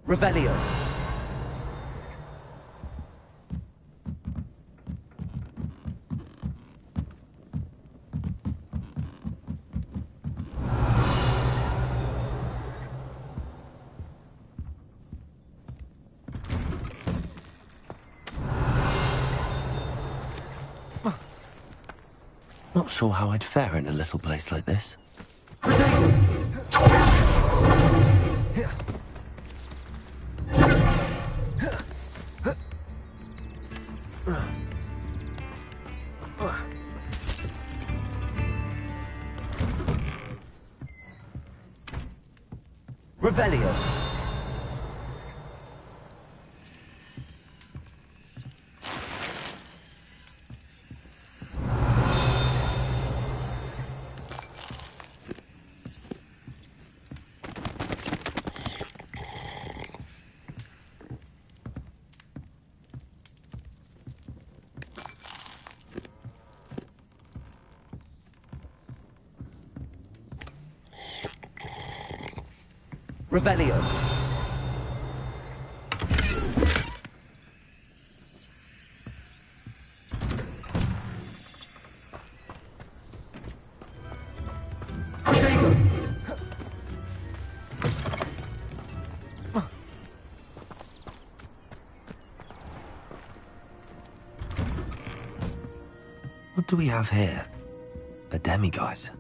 Revelio. Not sure how I'd fare in a little place like this. Revelio. Revelio. What do we have here? A demiguise.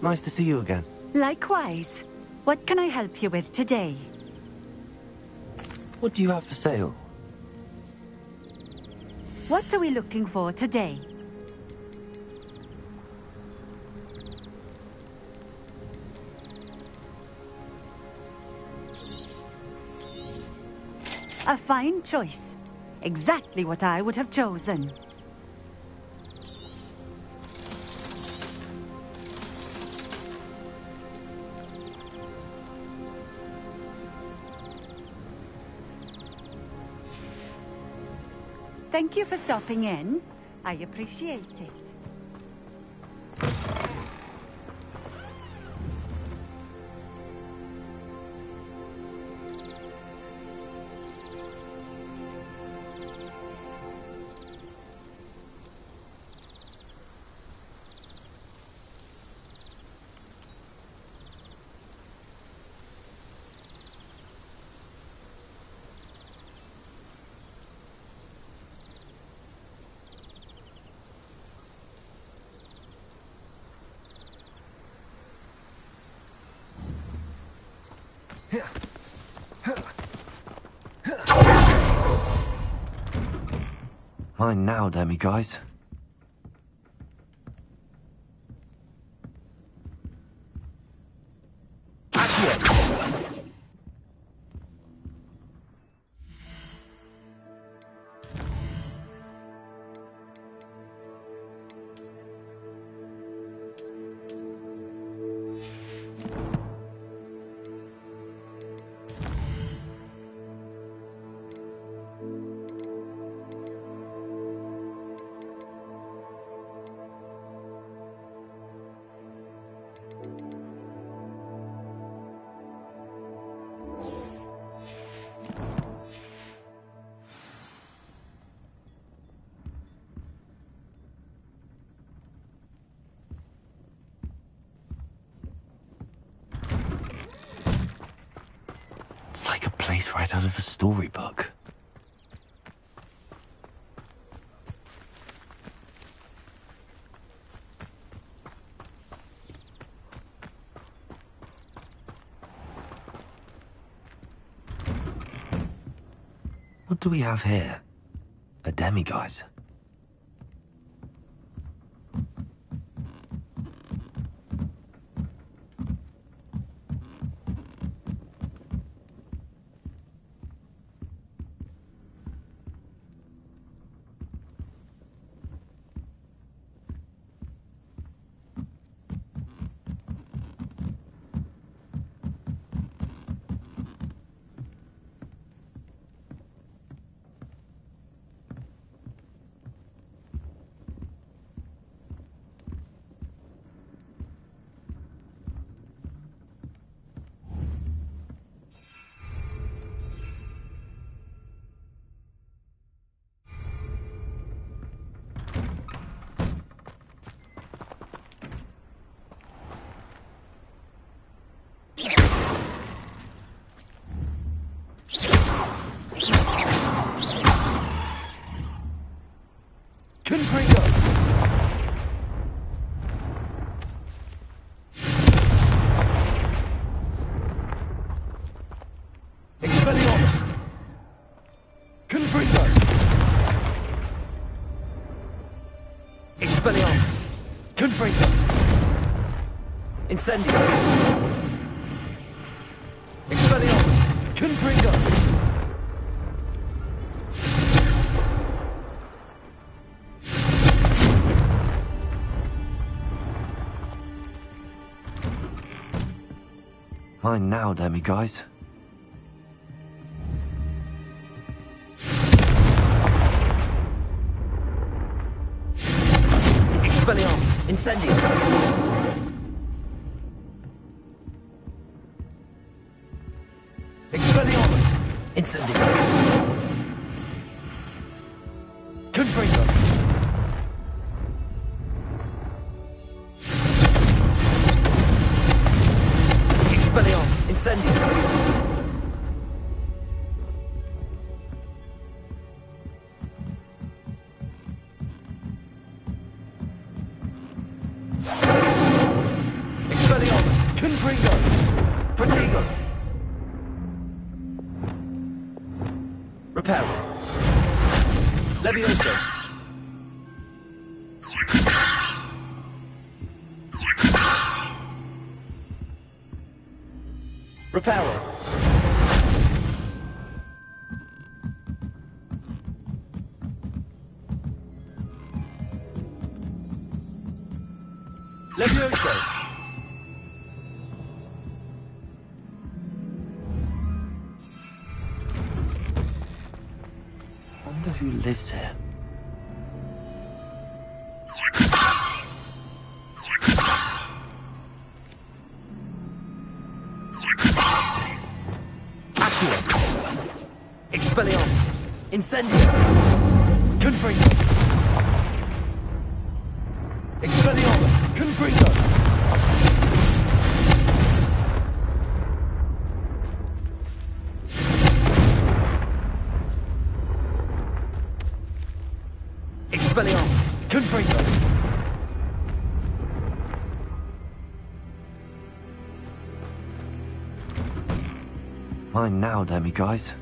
Nice to see you again. Likewise. What can I help you with today? What do you have for sale? What are we looking for today? A fine choice. Exactly what I would have chosen. Thank you for stopping in. I appreciate it. Mine now, demiguise. It's like a place right out of a storybook. What do we have here? A demiguise. Expelliarmus! Confringo! Incendio! Expelliarmus! Confringo! Mine now, demiguise. Expelliarmus! Incendio! Expelliarmus! Incendio! Confringo! Expelliarmus! Incendio! Expelliarmus! Confringo! Protego! Repel! Levioso! Reparo! Levioso! Wonder who lives here. Expelliarmus! Incendio! Confringo! Expelliarmus! Confringo! Expelliarmus! Confringo! Mine now, demiguise.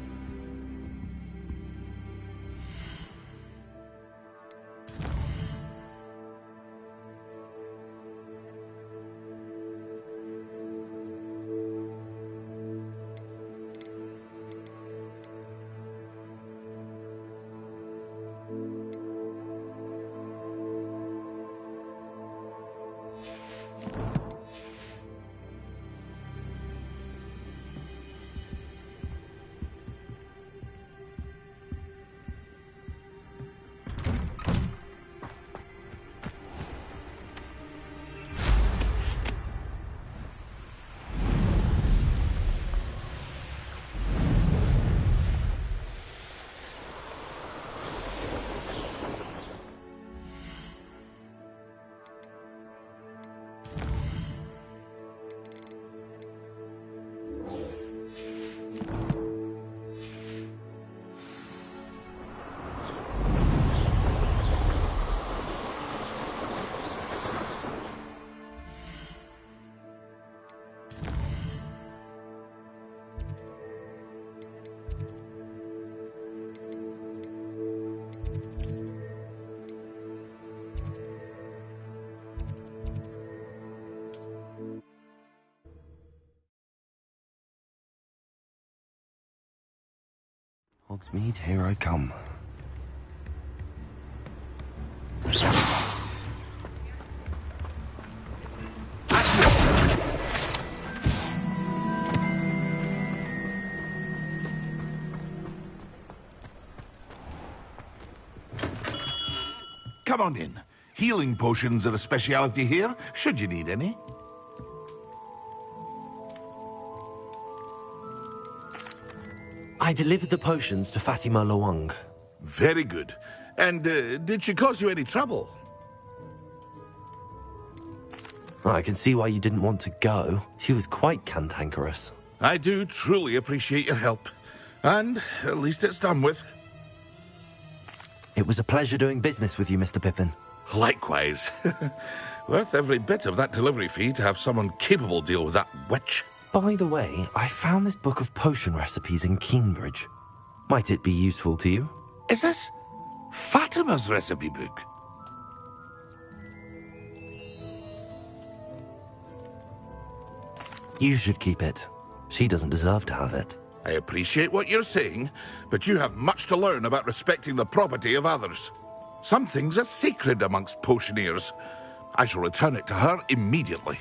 Hogsmeade, here I come. Come on in. Healing potions are a speciality here, should you need any. I delivered the potions to Fatima Lawang. Very good. And did she cause you any trouble? I can see why you didn't want to go. She was quite cantankerous. I do truly appreciate your help. And at least it's done with. It was a pleasure doing business with you, Mr. Pippin. Likewise. Worth every bit of that delivery fee to have someone capable deal with that witch. By the way, I found this book of potion recipes in Cambridge. Might it be useful to you? Is this Fatima's recipe book? You should keep it. She doesn't deserve to have it. I appreciate what you're saying, but you have much to learn about respecting the property of others. Some things are sacred amongst potioneers. I shall return it to her immediately.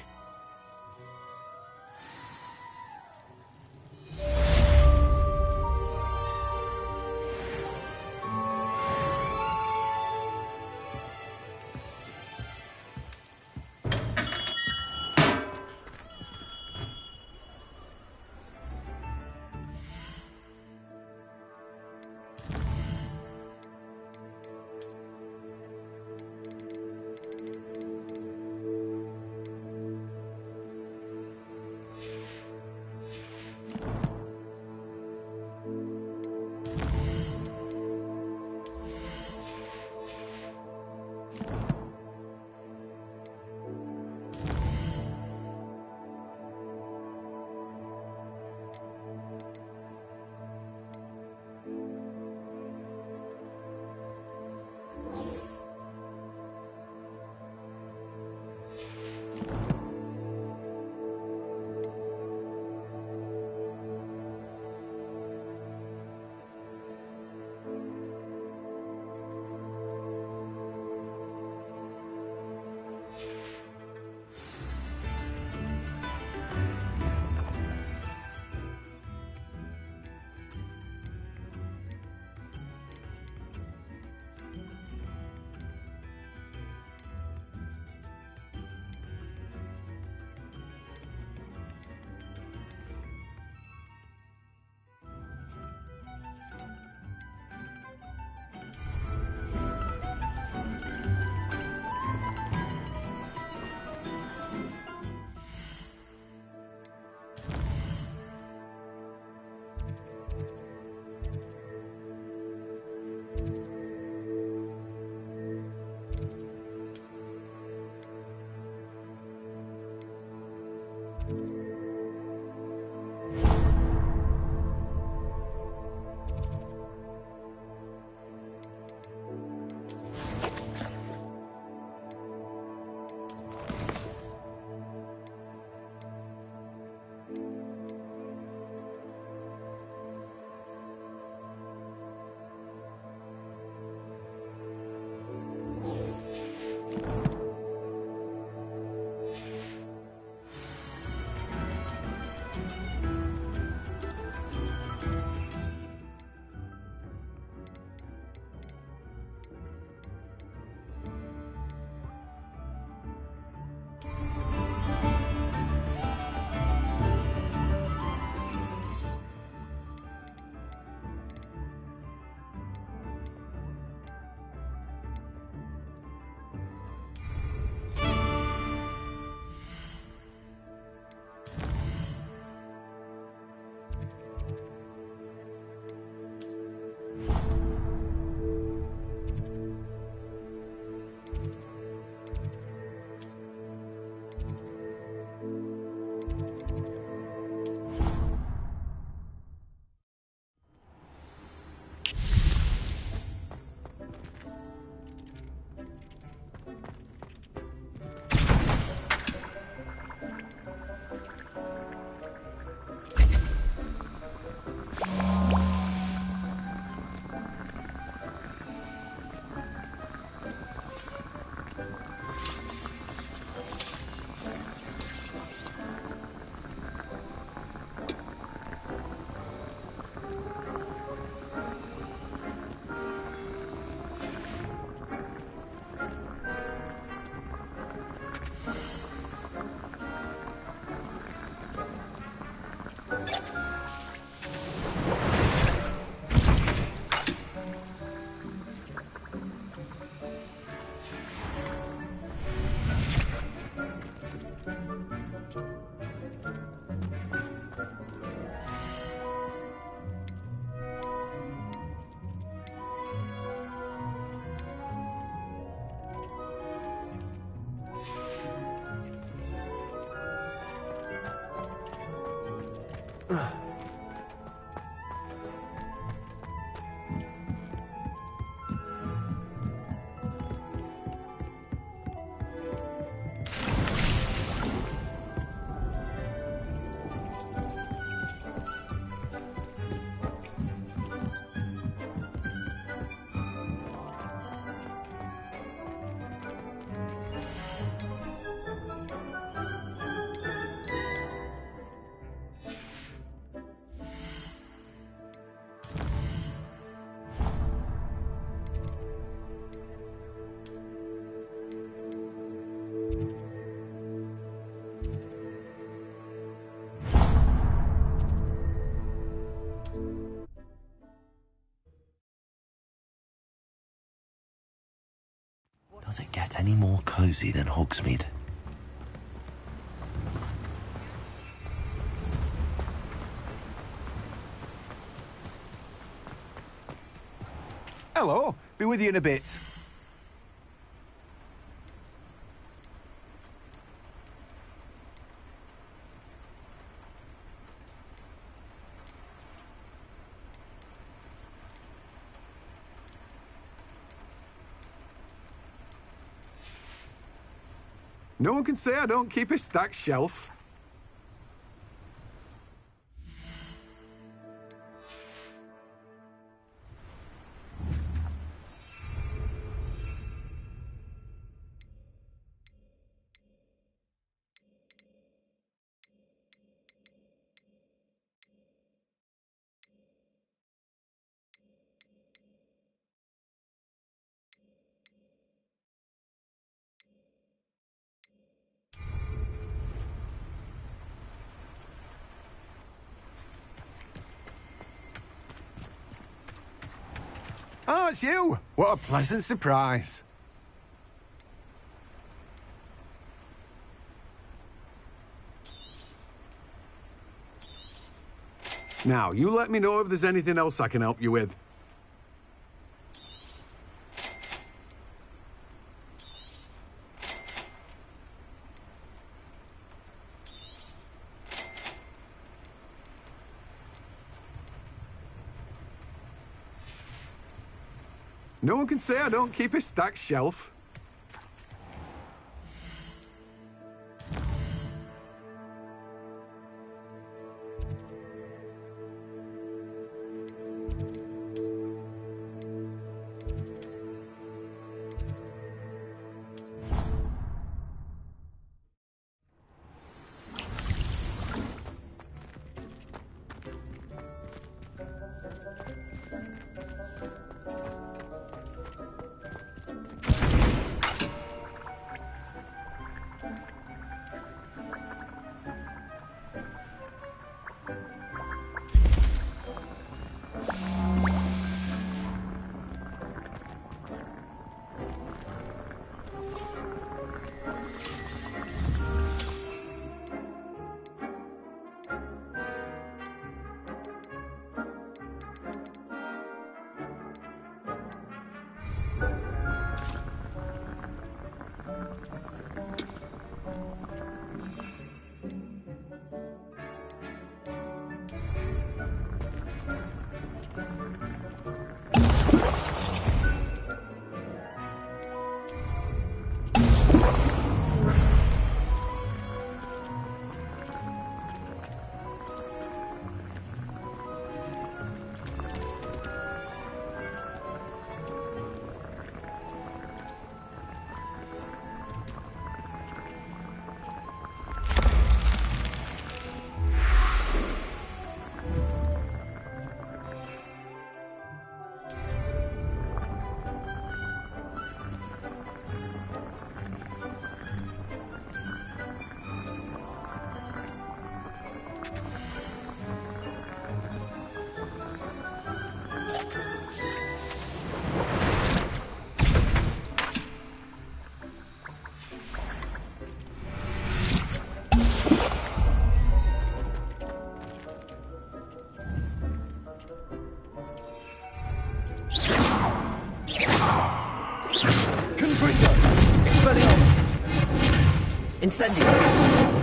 Does it get any more cozy than Hogsmeade? Hello, be with you in a bit. No one can say I don't keep a stacked shelf. Oh, it's you! What a pleasant surprise. Now, you let me know if there's anything else I can help you with. No one can say I don't keep a stacked shelf. Incendio!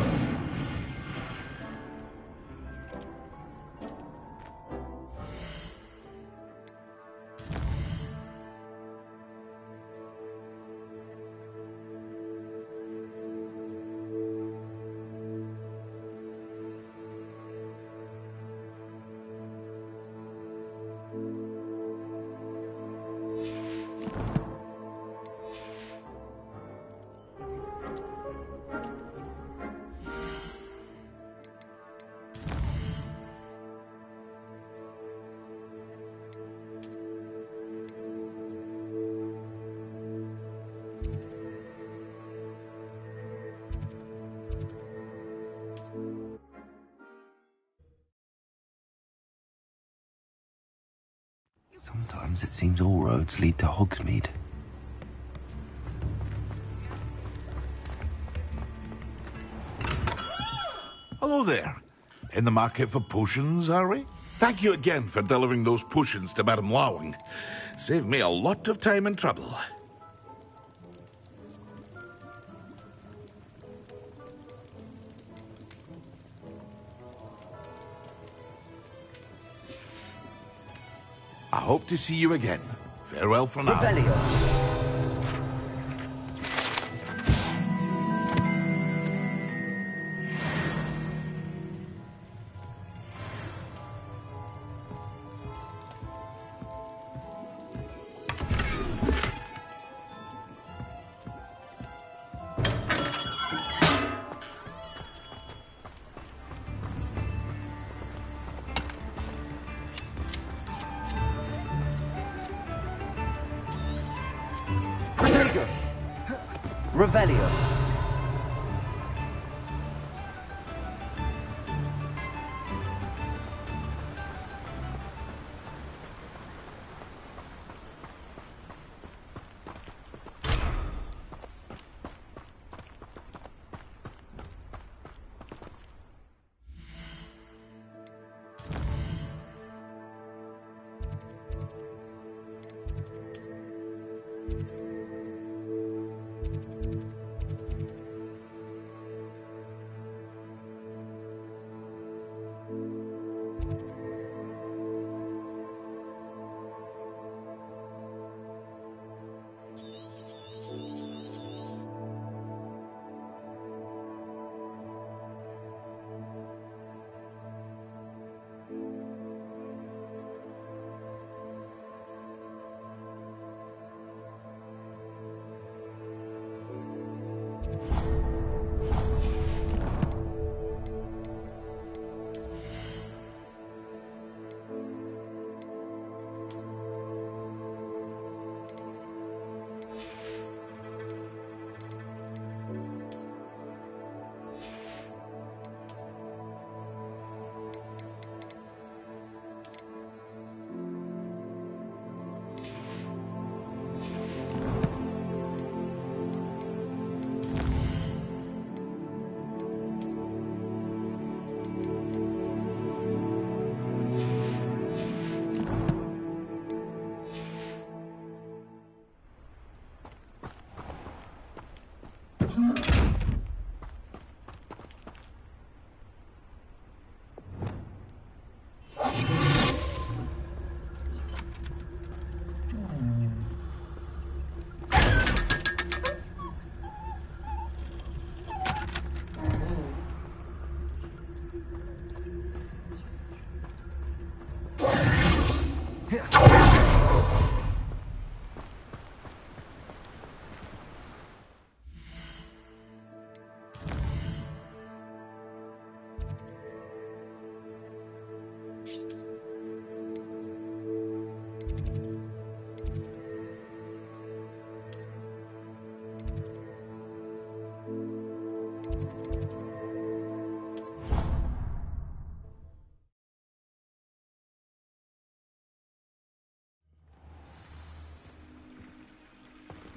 Sometimes it seems all roads lead to Hogsmeade. Hello there. In the market for potions, are we? Thank you again for delivering those potions to Madame Lawing. Saved me a lot of time and trouble. I hope to see you again. Farewell for now. Revelio. Revelio.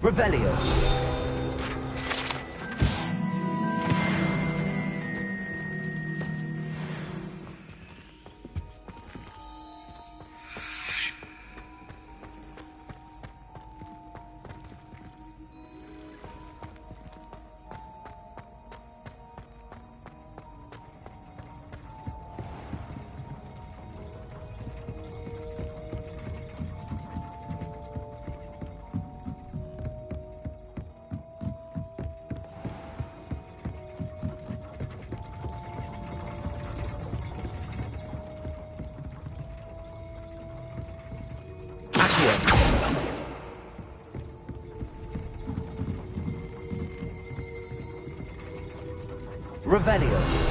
Revelio. Revelio.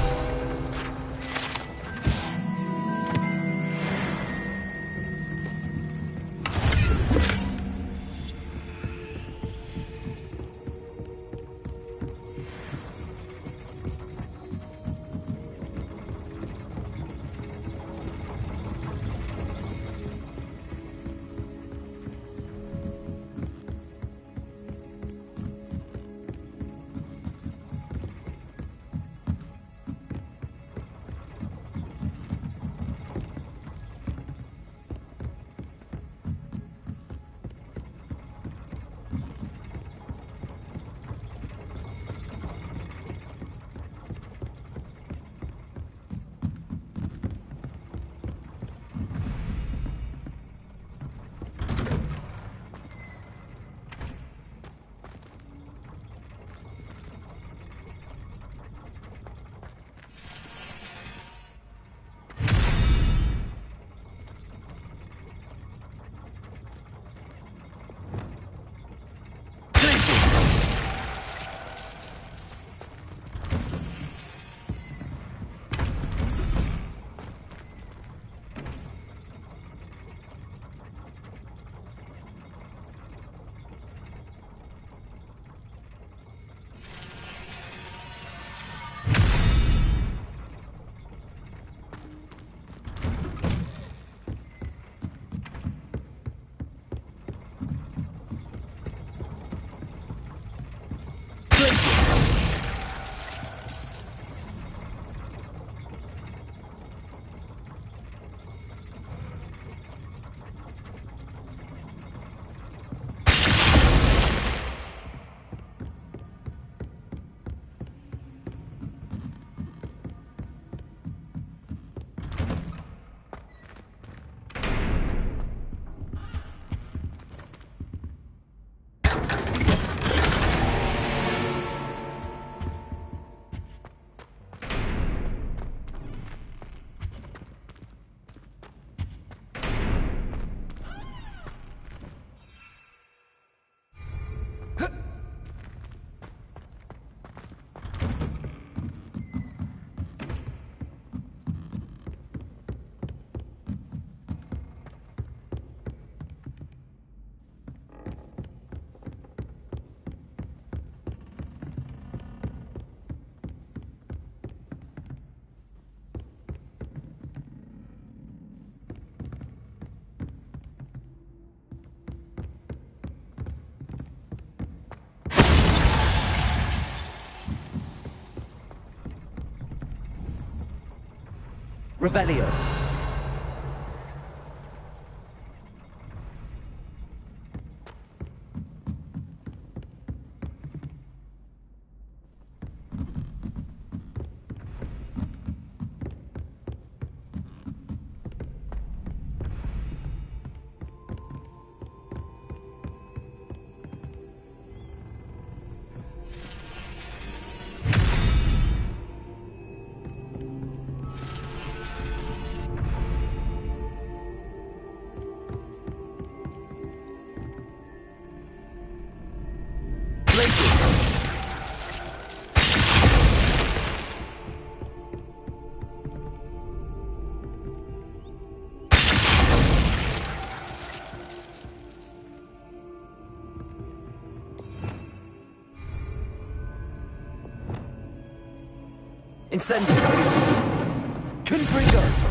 Revelio. Incendio. Confringo.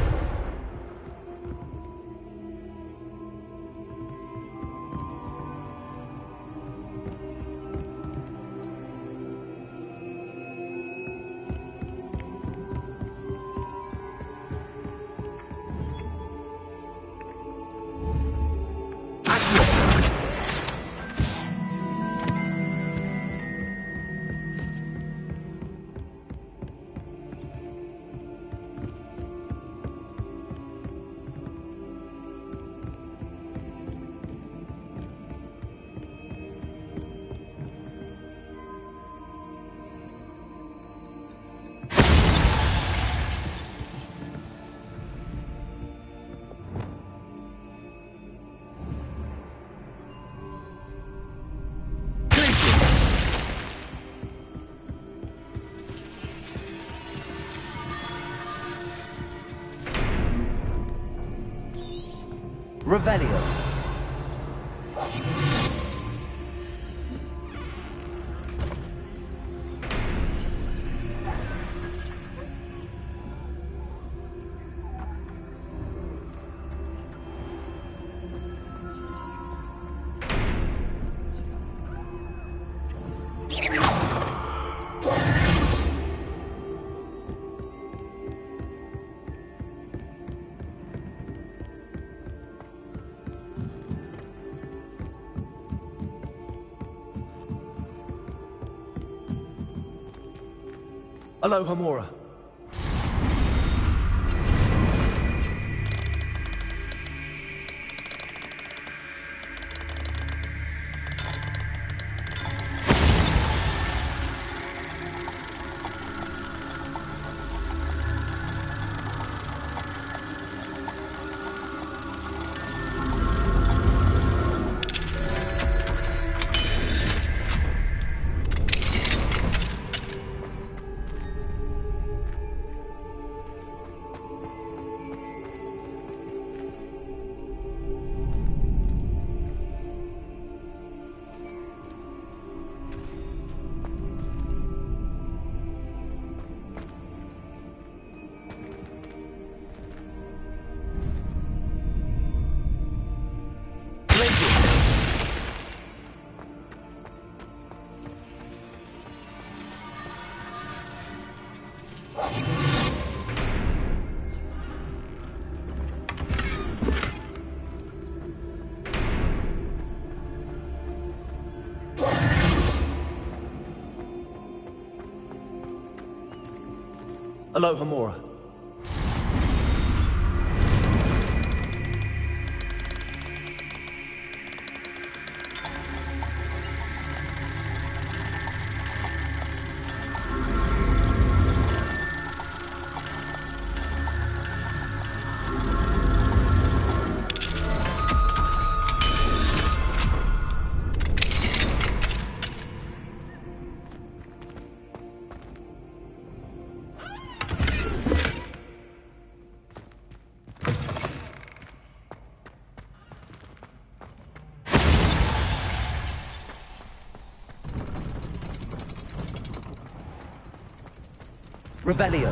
Revelio. Aloha Mora. Aloha Mora. Revelio.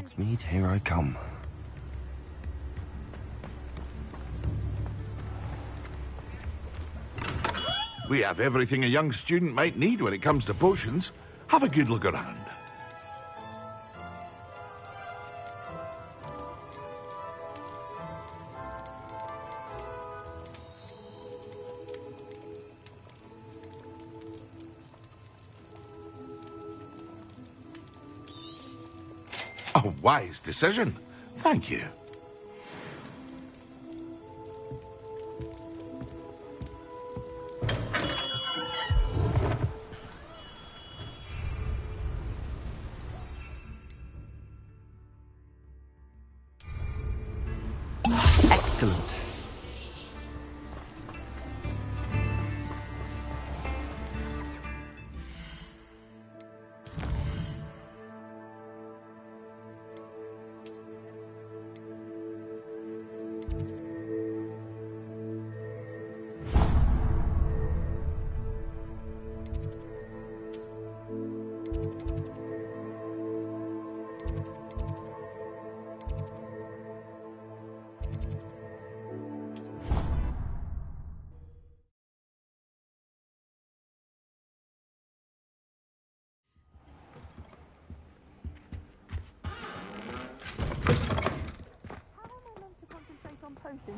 Hogsmeade, here I come. We have everything a young student might need when it comes to potions. Have a good look around. A wise decision. Thank you. Excellent.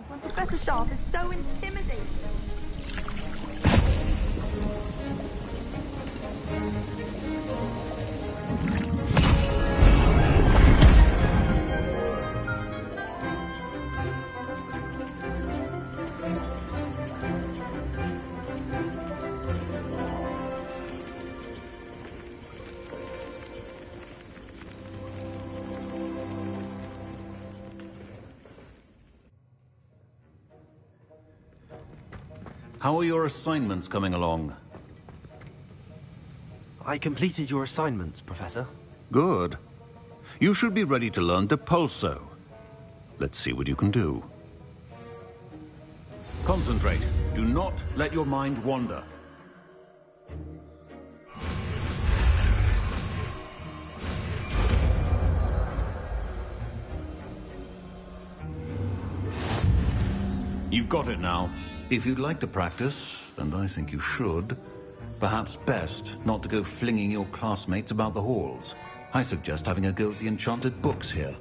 When Professor Sharp is so intimidating. How are your assignments coming along? I completed your assignments, Professor. Good. You should be ready to learn Depulso. Let's see what you can do. Concentrate. Do not let your mind wander. You've got it now. If you'd like to practice, and I think you should, perhaps best not to go flinging your classmates about the halls. I suggest having a go at the enchanted books here.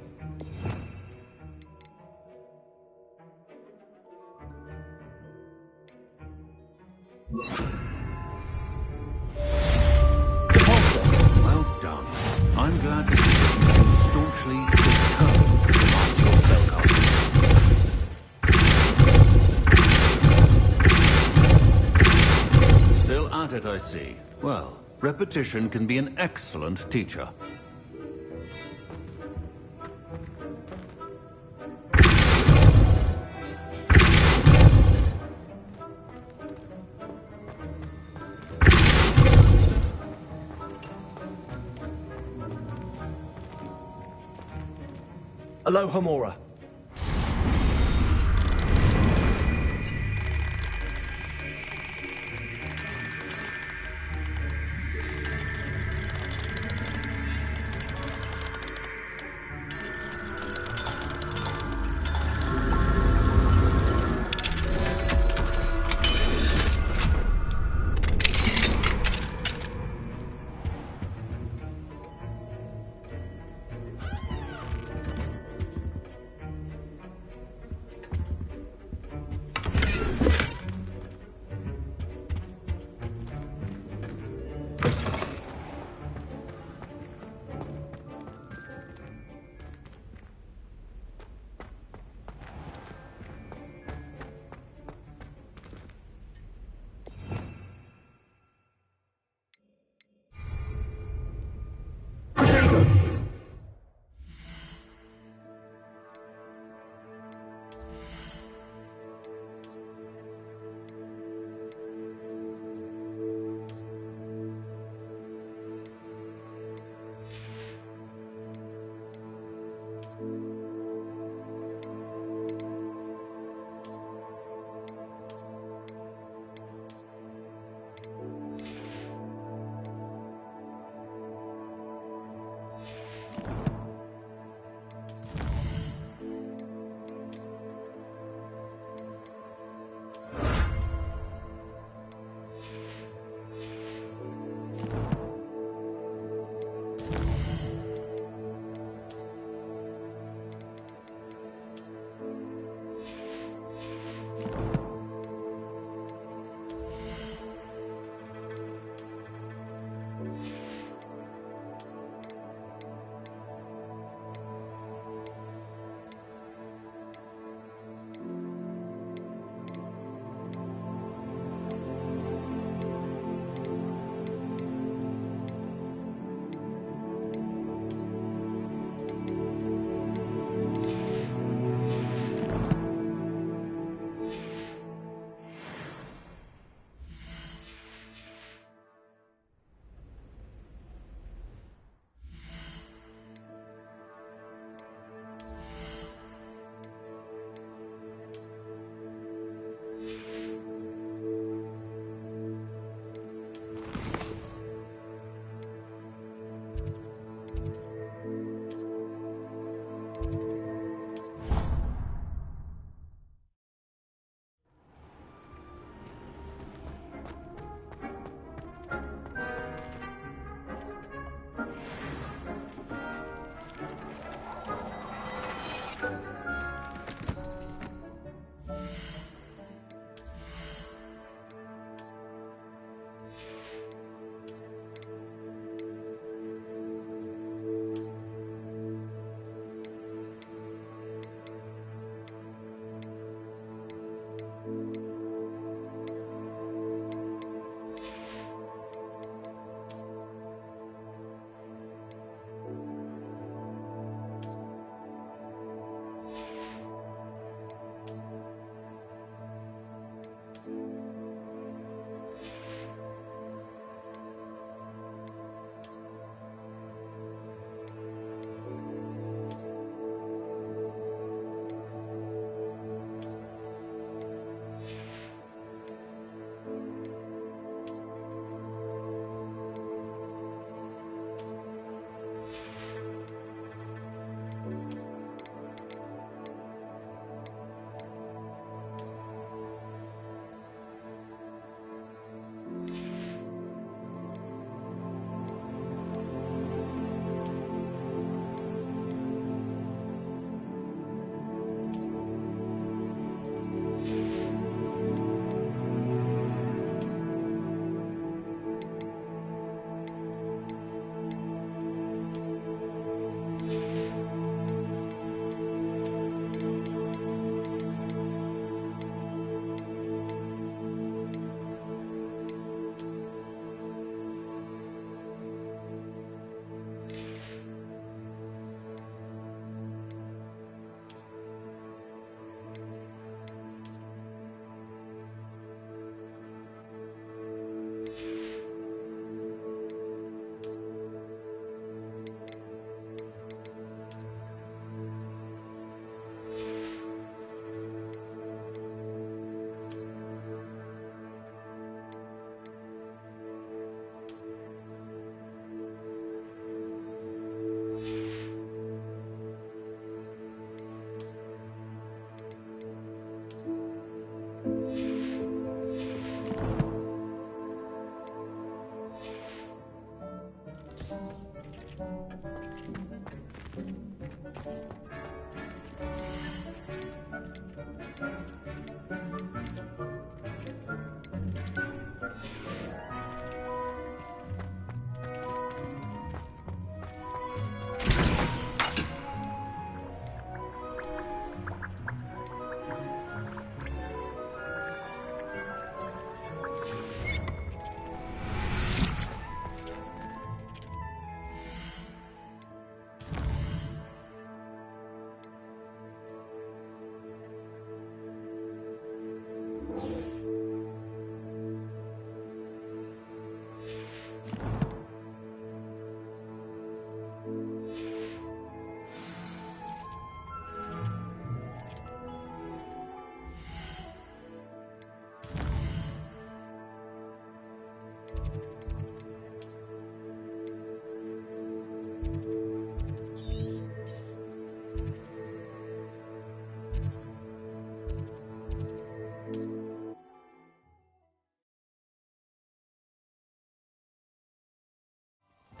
Well done. I'm glad to see that you so staunchly determined to master your spellcasting. Still at it, I see. Well, repetition can be an excellent teacher. Alohomora.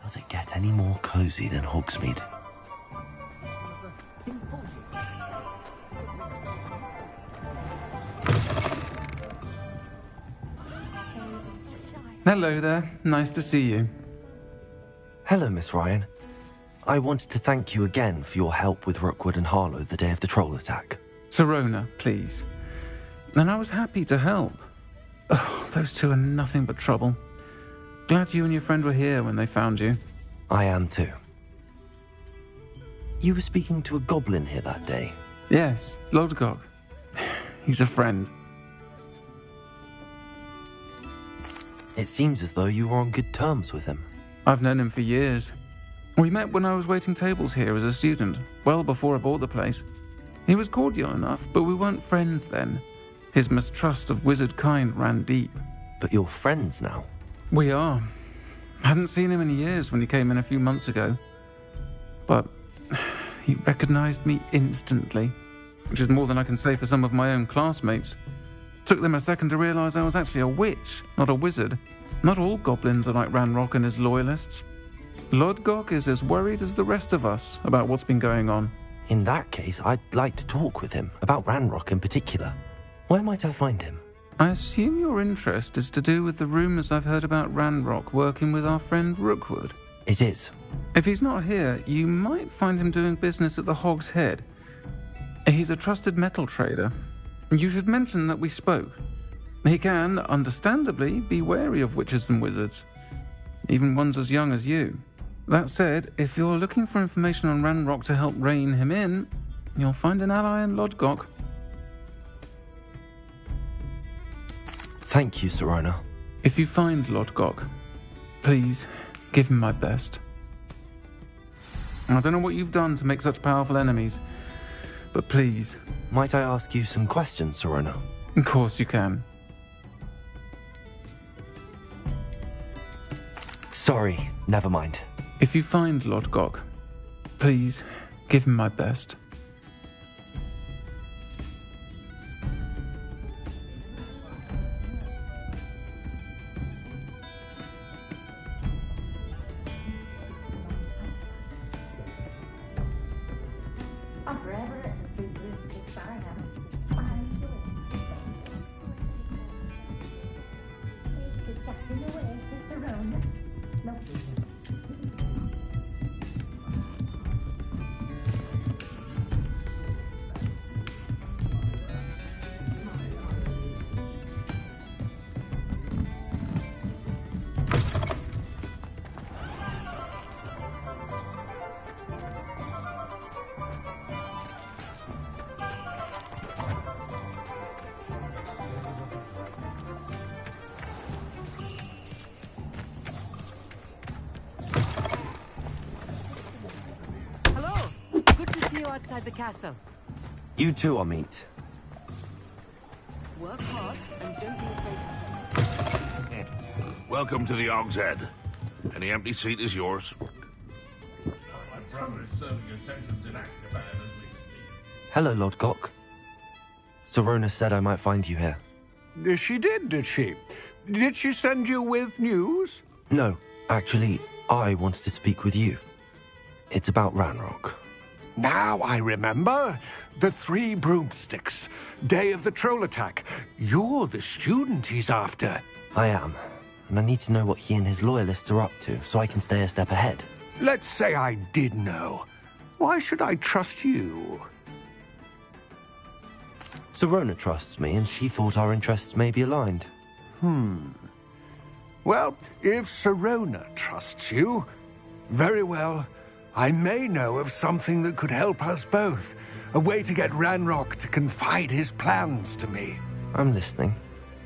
Does it get any more cozy than Hogsmeade? Hello there. Nice to see you. Hello, Miss Ryan. I wanted to thank you again for your help with Rookwood and Harlow the day of the troll attack. Sirona, please. And I was happy to help. Oh, those two are nothing but trouble. Glad you and your friend were here when they found you. I am too. You were speaking to a goblin here that day. Yes, Lodgok. He's a friend. It seems as though you were on good terms with him. I've known him for years. We met when I was waiting tables here as a student, well before I bought the place. He was cordial enough, but we weren't friends then. His mistrust of wizard kind ran deep. But you're friends now. We are. Hadn't seen him in years when he came in a few months ago. But he recognized me instantly, which is more than I can say for some of my own classmates. Took them a second to realize I was actually a witch, not a wizard. Not all goblins are like Ranrock and his loyalists. Lodgok is as worried as the rest of us about what's been going on. In that case, I'd like to talk with him, about Ranrock in particular. Where might I find him? I assume your interest is to do with the rumors I've heard about Ranrock working with our friend Rookwood. It is. If he's not here, you might find him doing business at the Hog's Head. He's a trusted metal trader. You should mention that we spoke. He can, understandably, be wary of witches and wizards, even ones as young as you. That said, if you're looking for information on Ranrock to help rein him in, you'll find an ally in Lodgok. Thank you, Sirona. If you find Lodgok, please give him my best. I don't know what you've done to make such powerful enemies, but please. Might I ask you some questions, Sirona? Of course you can. Sorry, never mind. If you find Lodgok, please give him my best. Outside the castle. You too, Amit. Work hard and don't be afraid. Welcome to the Hog's Head. Any empty seat is yours. Hello, Lodgok. Sirona said I might find you here. She did she? Did she send you with news? No, actually, I wanted to speak with you. It's about Ranrock. Now I remember. The 3 broomsticks. Day of the troll attack. You're the student he's after. I am, and I need to know what he and his loyalists are up to so I can stay a step ahead. Let's say I did know. Why should I trust you? Sirona trusts me, and she thought our interests may be aligned. Well, if Sirona trusts you, very well. I may know of something that could help us both. A way to get Ranrock to confide his plans to me. I'm listening.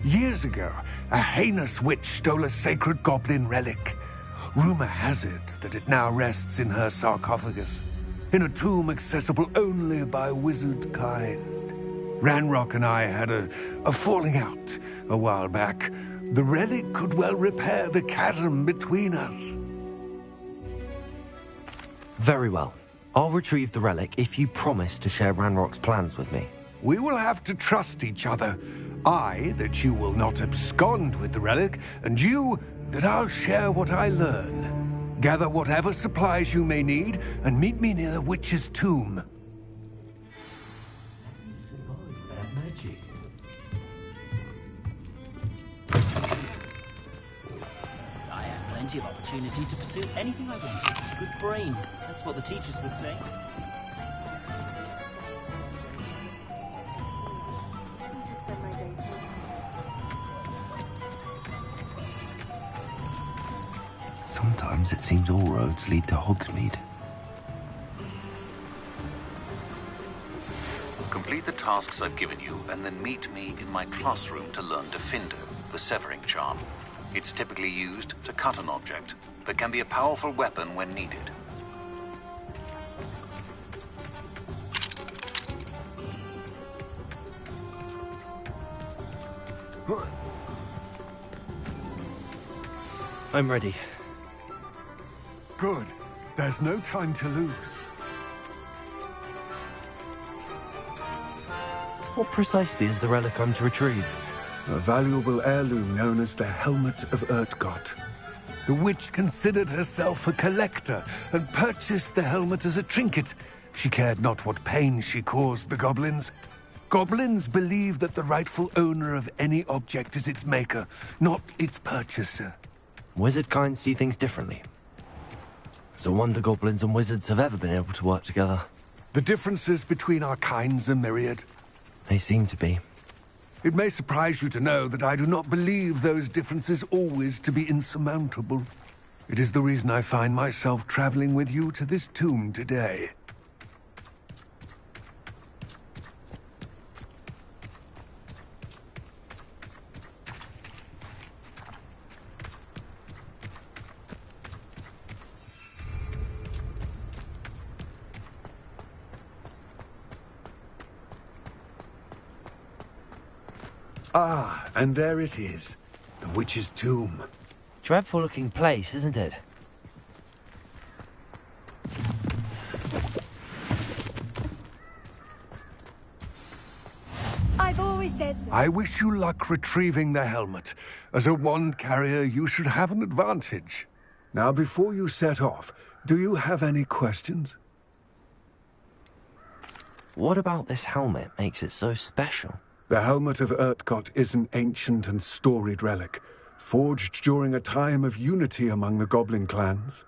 Years ago, a heinous witch stole a sacred goblin relic. Rumor has it that it now rests in her sarcophagus, in a tomb accessible only by wizard kind. Ranrock and I had a falling out a while back. The relic could well repair the chasm between us. Very well. I'll retrieve the relic if you promise to share Ranrock's plans with me. We will have to trust each other. I, that you will not abscond with the relic, and you, that I'll share what I learn. Gather whatever supplies you may need, and meet me near the witch's tomb. I had plenty of opportunity to pursue anything I wanted. Good brain. That's what the teachers would say. Sometimes it seems all roads lead to Hogsmeade. Complete the tasks I've given you, and then meet me in my classroom to learn Defindo, the severing charm. It's typically used to cut an object, but can be a powerful weapon when needed. I'm ready. Good. There's no time to lose. What precisely is the relic I'm to retrieve? A valuable heirloom known as the Helmet of Urtgott. The witch considered herself a collector and purchased the helmet as a trinket. She cared not what pain she caused the goblins. Goblins believe that the rightful owner of any object is its maker, not its purchaser. Wizard kind see things differently. It's a wonder goblins and wizards have ever been able to work together. The differences between our kinds are myriad. They seem to be. It may surprise you to know that I do not believe those differences always to be insurmountable. It is the reason I find myself traveling with you to this tomb today. Ah, and there it is. The witch's tomb. Dreadful looking place, isn't it? I've always said that. I wish you luck retrieving the helmet. As a wand carrier, you should have an advantage. Now, before you set off, do you have any questions? What about this helmet makes it so special? The Helmet of Urtgott is an ancient and storied relic, forged during a time of unity among the goblin clans.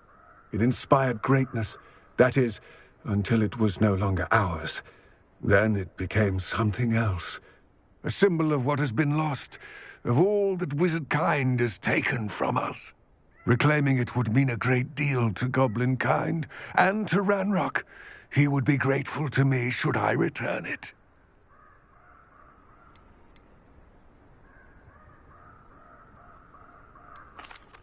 It inspired greatness, that is, until it was no longer ours. Then it became something else. A symbol of what has been lost, of all that wizard kind has taken from us. Reclaiming it would mean a great deal to goblin kind, and to Ranrock. He would be grateful to me should I return it.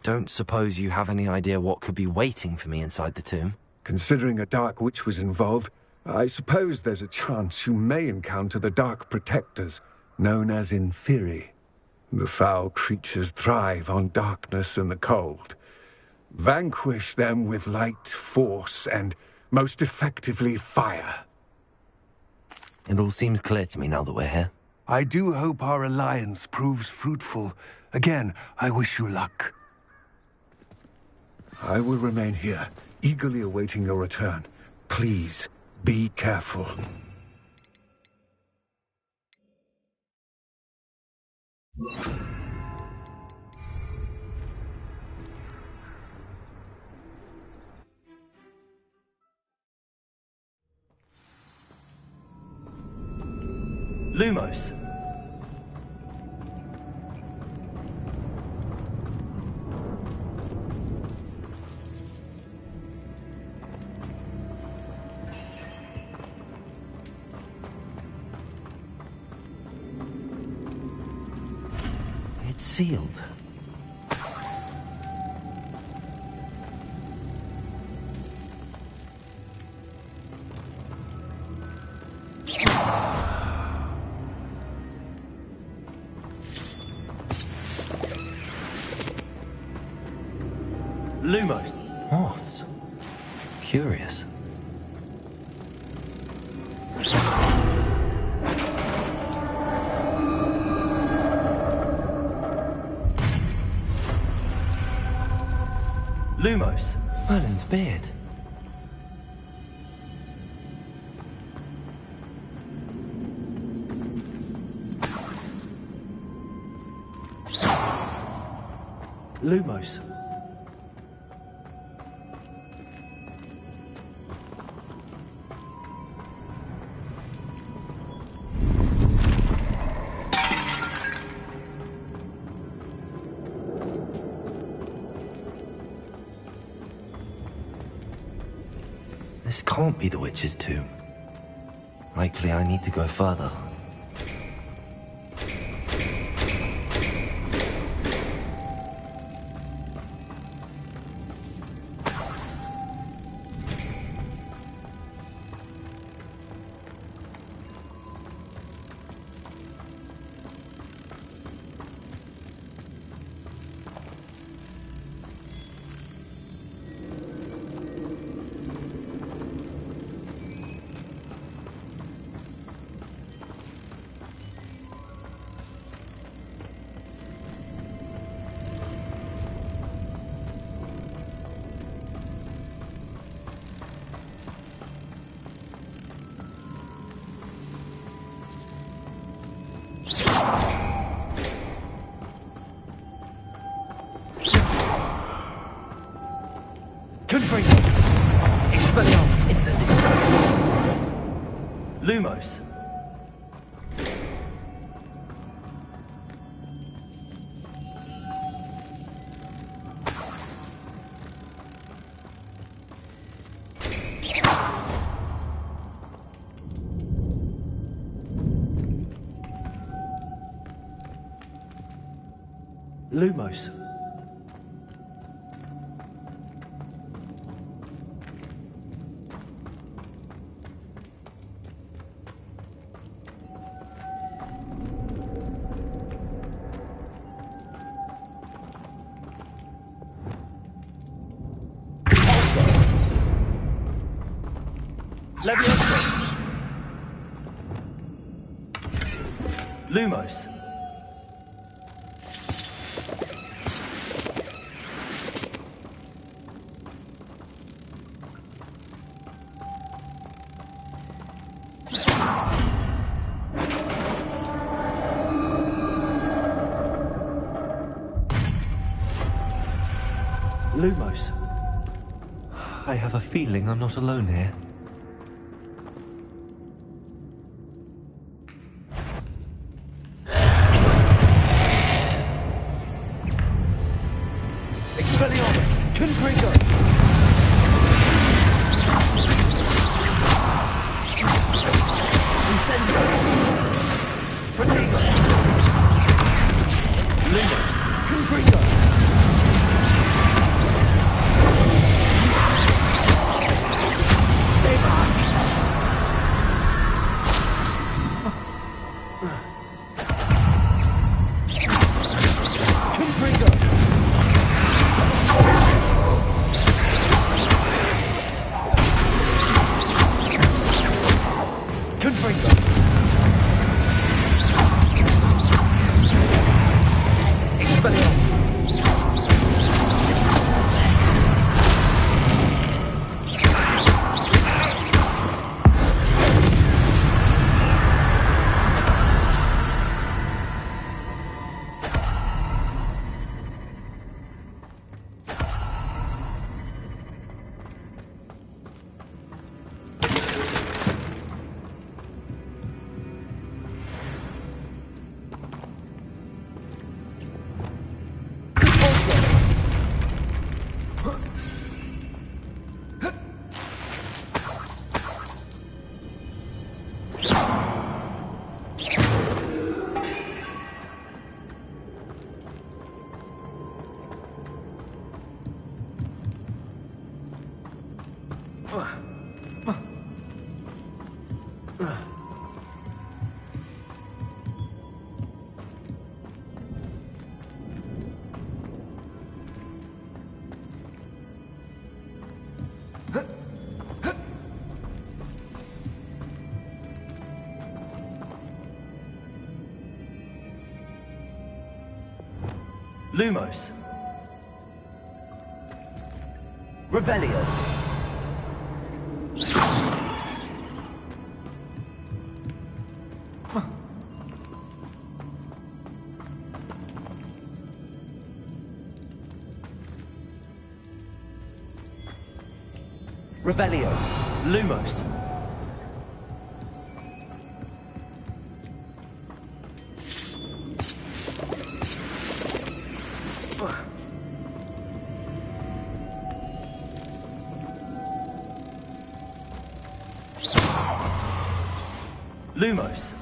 Don't suppose you have any idea what could be waiting for me inside the tomb? Considering a Dark Witch was involved, I suppose there's a chance you may encounter the Dark Protectors, known as Inferi. The foul creatures thrive on darkness and the cold. Vanquish them with light, force, and, most effectively, fire. It all seems clear to me now that we're here. I do hope our alliance proves fruitful. Again, I wish you luck. I will remain here, eagerly awaiting your return. Please, be careful. Lumos! It's sealed. Lumos. Moths. Curious. Lumos. Merlin's beard. Lumos. This can't be the witch's tomb. Likely I need to go further. Confringo. Expelliarmus. Incendio. Lumos. Lumos. Leviosa. Lumos. Lumos. I have a feeling I'm not alone here. Expelliarmus. Confringo. Incendio. Protego. Lumos. Confringo. Lumos. Revelio. Revelio. Lumos. Lumos.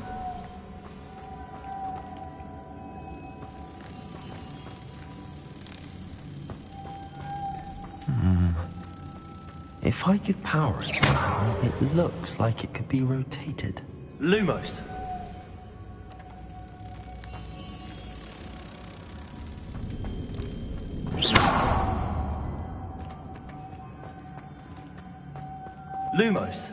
If I could power it somehow, it looks like it could be rotated. Lumos. Lumos.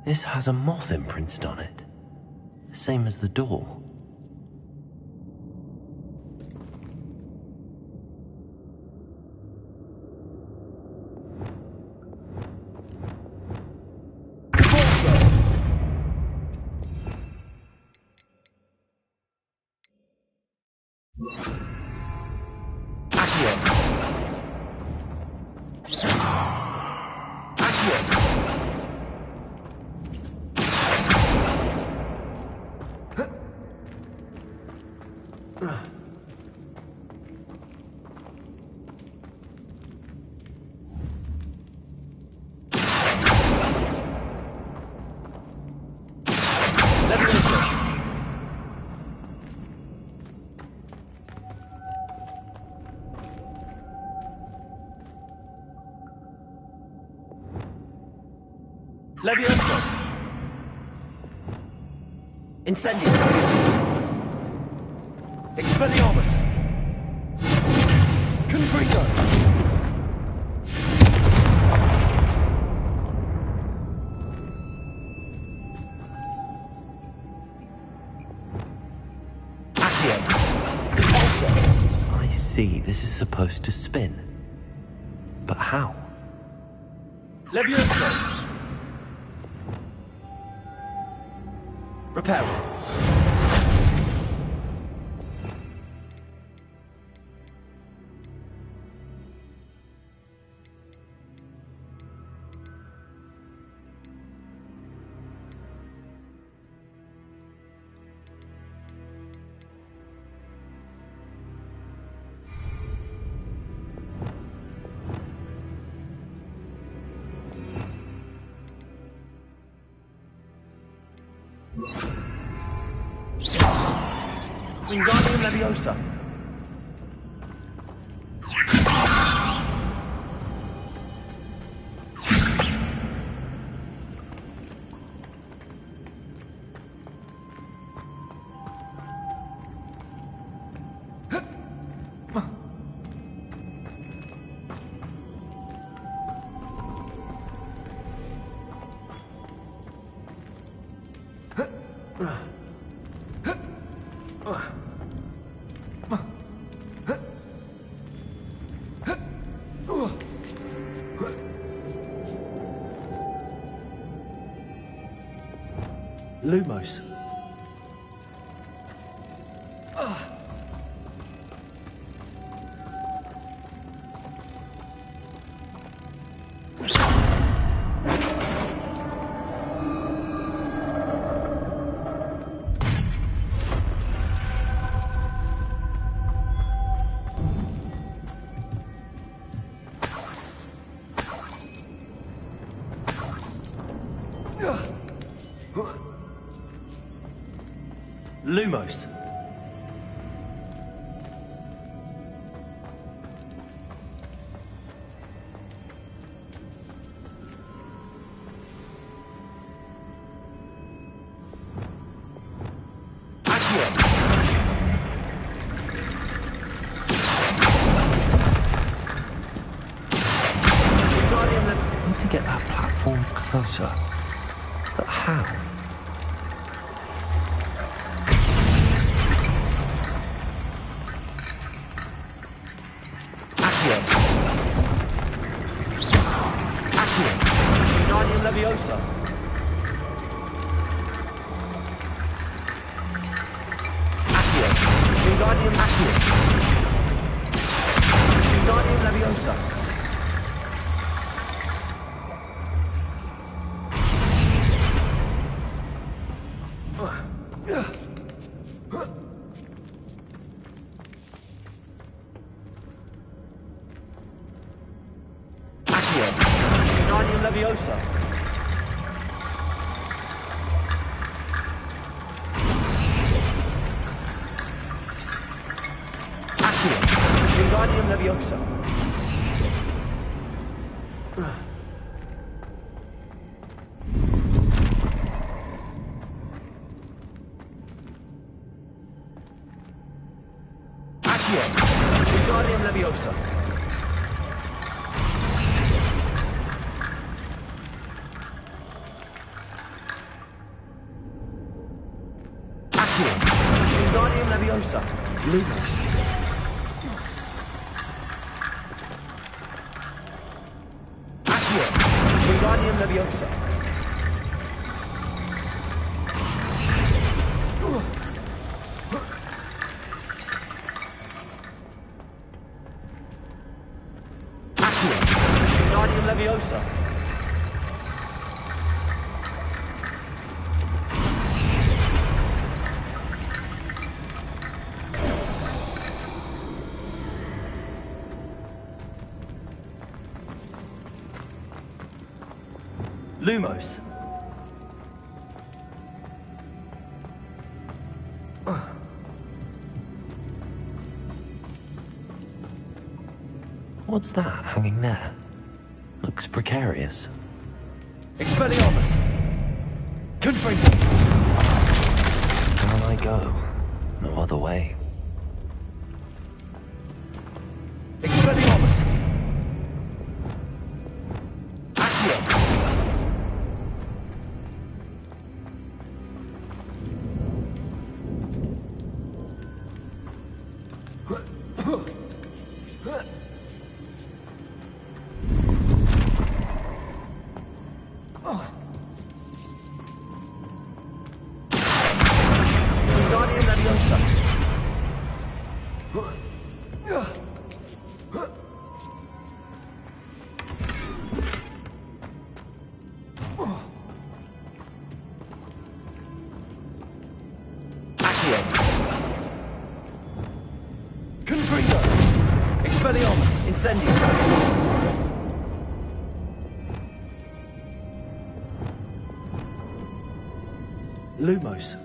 This has a moth imprinted on it. Same as the door. Levioso. Incendio. Expelliarmus. Confringo. Accio. Repulsor. I see, this is supposed to spin. But how? Levioso. Reparo. Wingardium Leviosa. Lumos. Lumos. Accio. Leviosa. But how? Accio. Accio. Wingardium Leviosa. Accio. Wingardium Accio. Wingardium Leviosa. Accio. Wingardium Leviosa. Accio. Wingardium Leviosa. Accio. Wingardium Leviosa. Accio. Wingardium Leviosa. Lumos. Accio. Wingardium Leviosa. Accio. Wingardium Leviosa. Lumos. What's that hanging there? Looks precarious. Expelliarmus. Confringo. Down I go. No other way. Expelliarmus. Accio. Wingardium Leviosa. Accio. Confringo. Expelliarmus. Incendio. Lumos.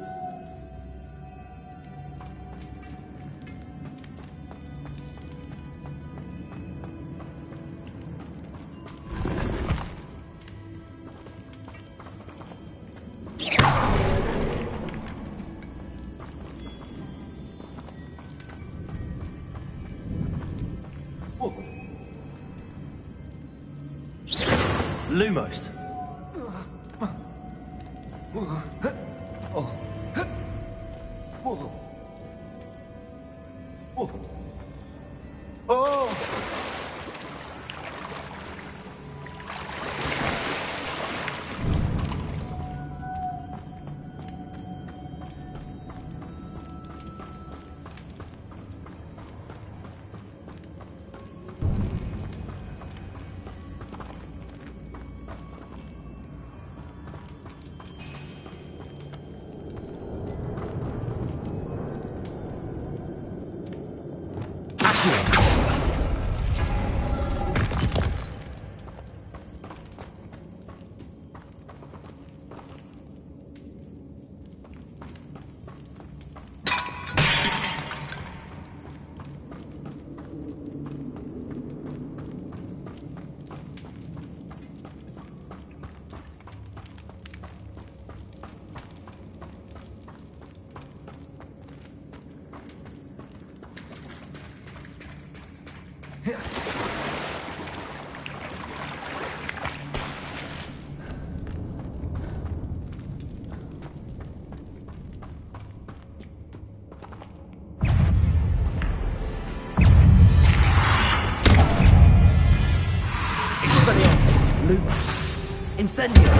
Lumos. Incendio!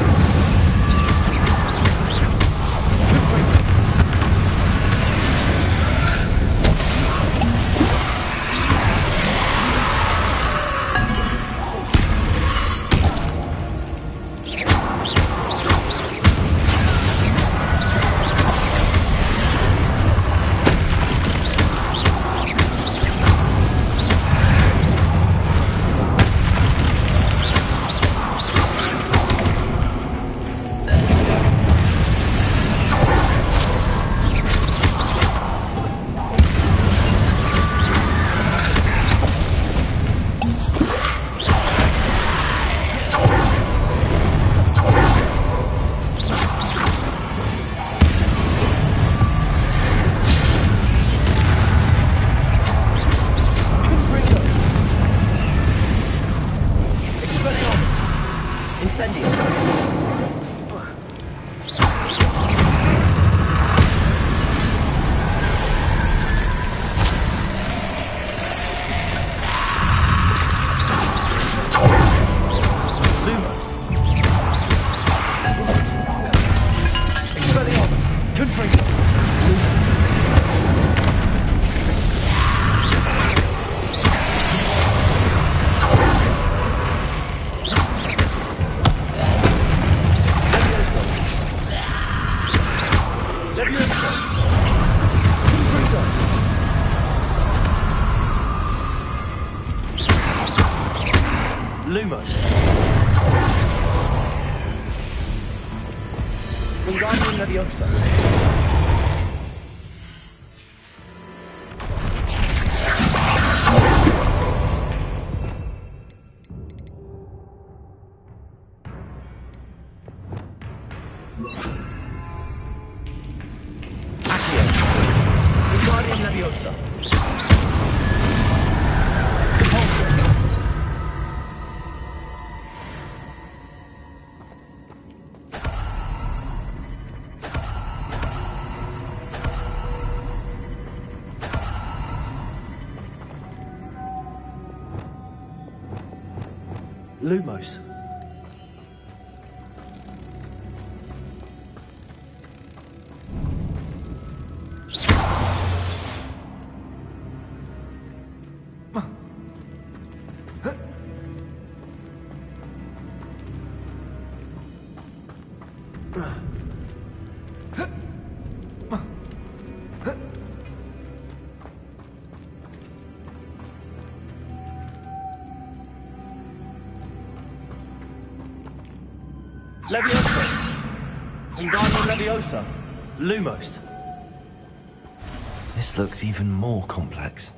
Lumos. Wingardium Leviosa. Accio. Wingardium Leviosa. Repulsor. Lumos. Leviosa. Wingardium Leviosa. Lumos. This looks even more complex.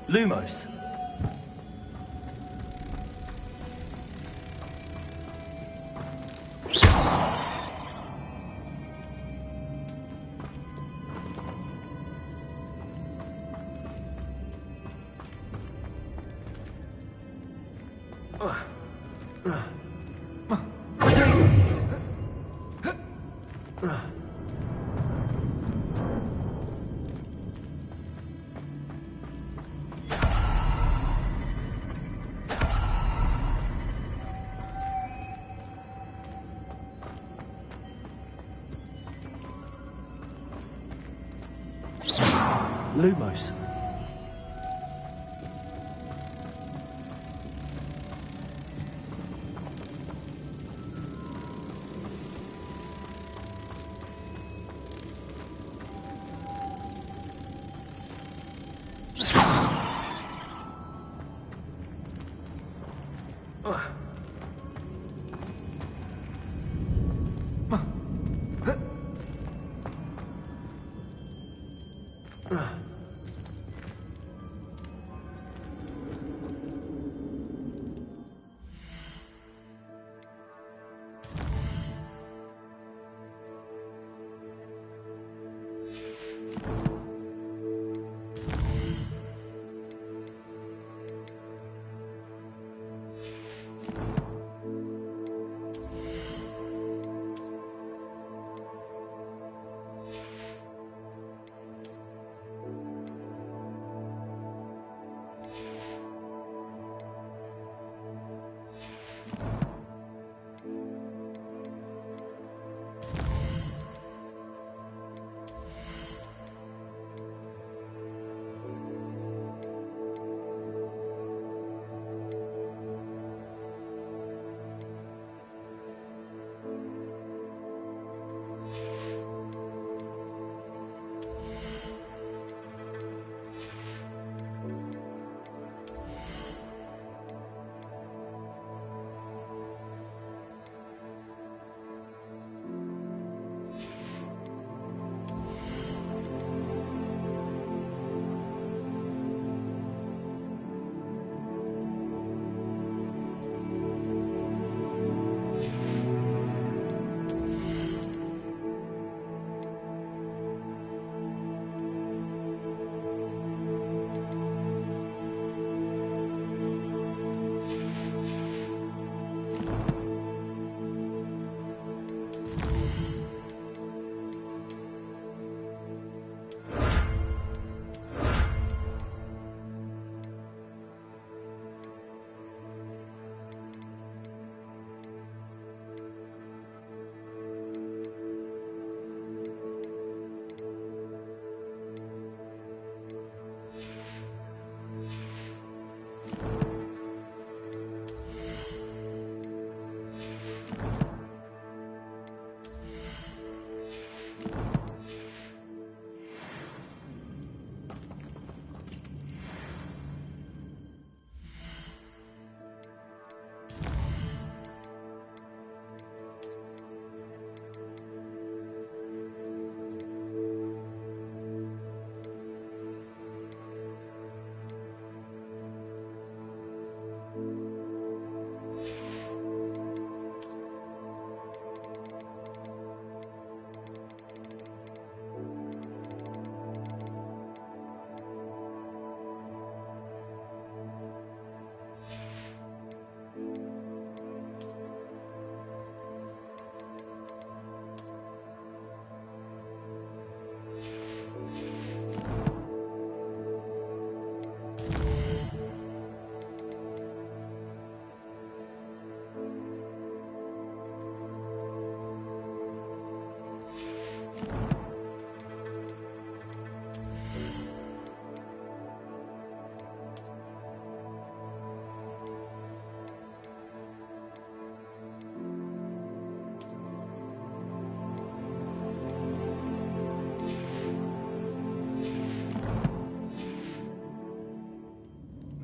Lumos. Lumos.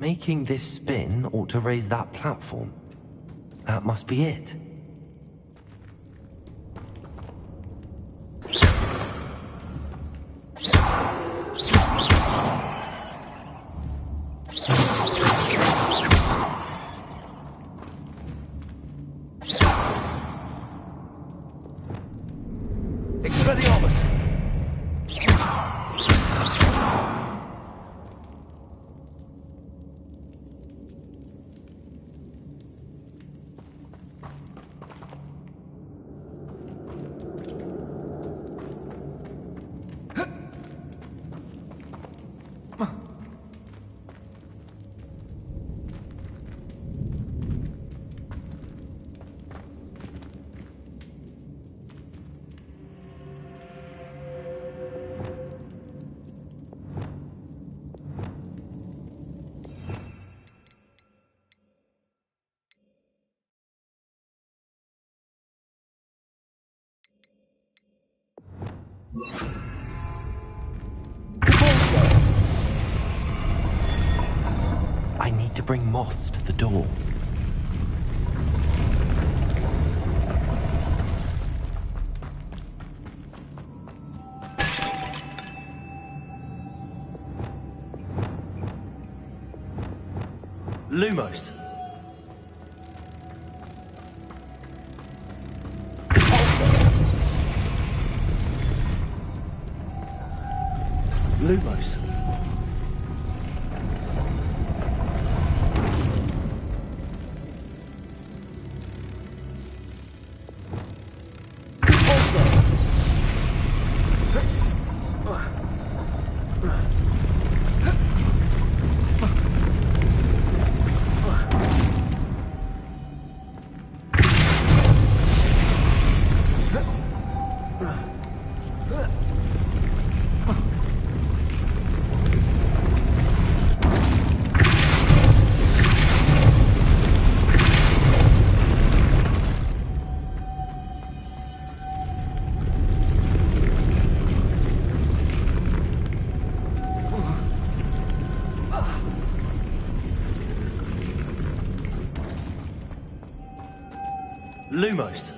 Making this spin ought to raise that platform. That must be it. Expelliarmus! I need to bring moths to the door. Lumos. Lumos. Lumos.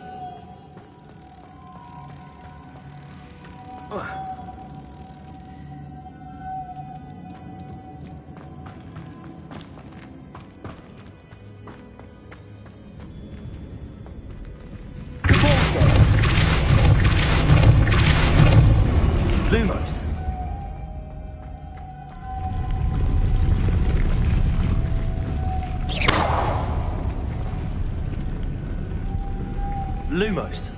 Lumos. Lumos.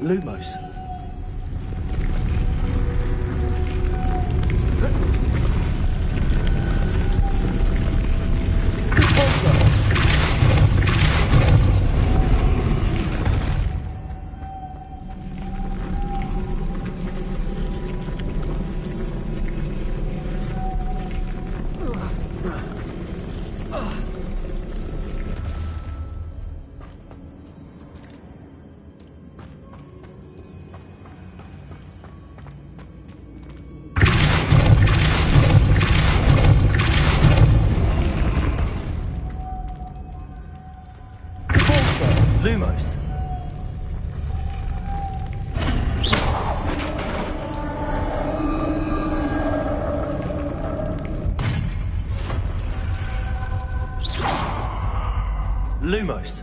Lumos. Lumos. Lumos.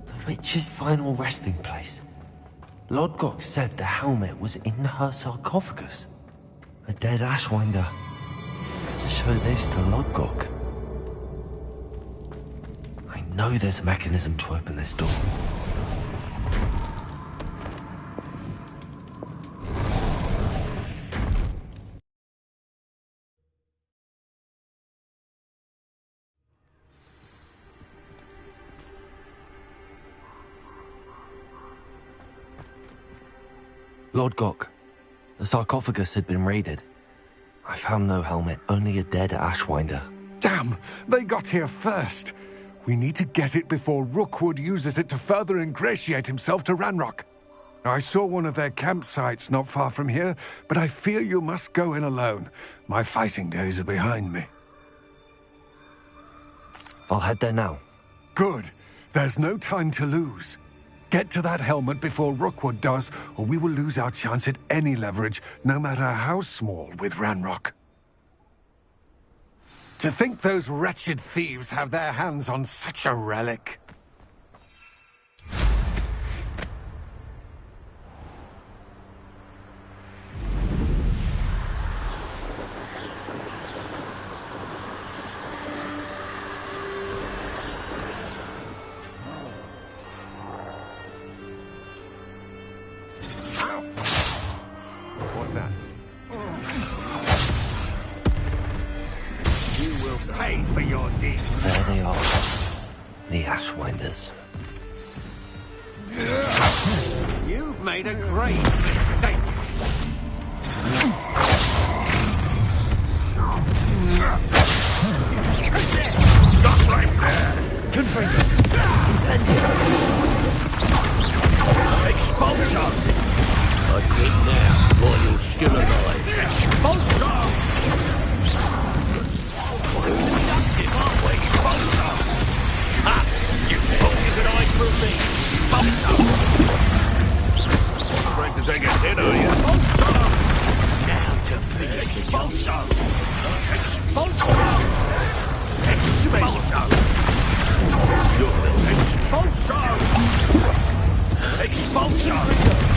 The witch's final resting place. Lodgok said the helmet was in her sarcophagus. A dead Ashwinder. To show this to Lodgok. I know there's a mechanism to open this door. Lodgok, the sarcophagus had been raided. I found no helmet, only a dead Ashwinder. Damn! Damn! They got here first. We need to get it before Rookwood uses it to further ingratiate himself to Ranrock. I saw one of their campsites not far from here, but I fear you must go in alone. My fighting days are behind me. I'll head there now. Good. There's no time to lose. Get to that helmet before Rookwood does, or we will lose our chance at any leverage, no matter how small, with Ranrock. To think those wretched thieves have their hands on such a relic. What's that? You will pay for your deeds. There they are. The Ashwinders. You've made a great mistake. Stop right there! Confringo. Incendio. Expulsion. I think now, while you're still alive. Expulsion. Expulsion. Ha! You thought you could hide from me. Expulsion. Trying to take a hit, are you? Expulsion. Now to finish. Expulsion. Expulsion. Expulsion. Expulsion. Expulsion. Expulsion.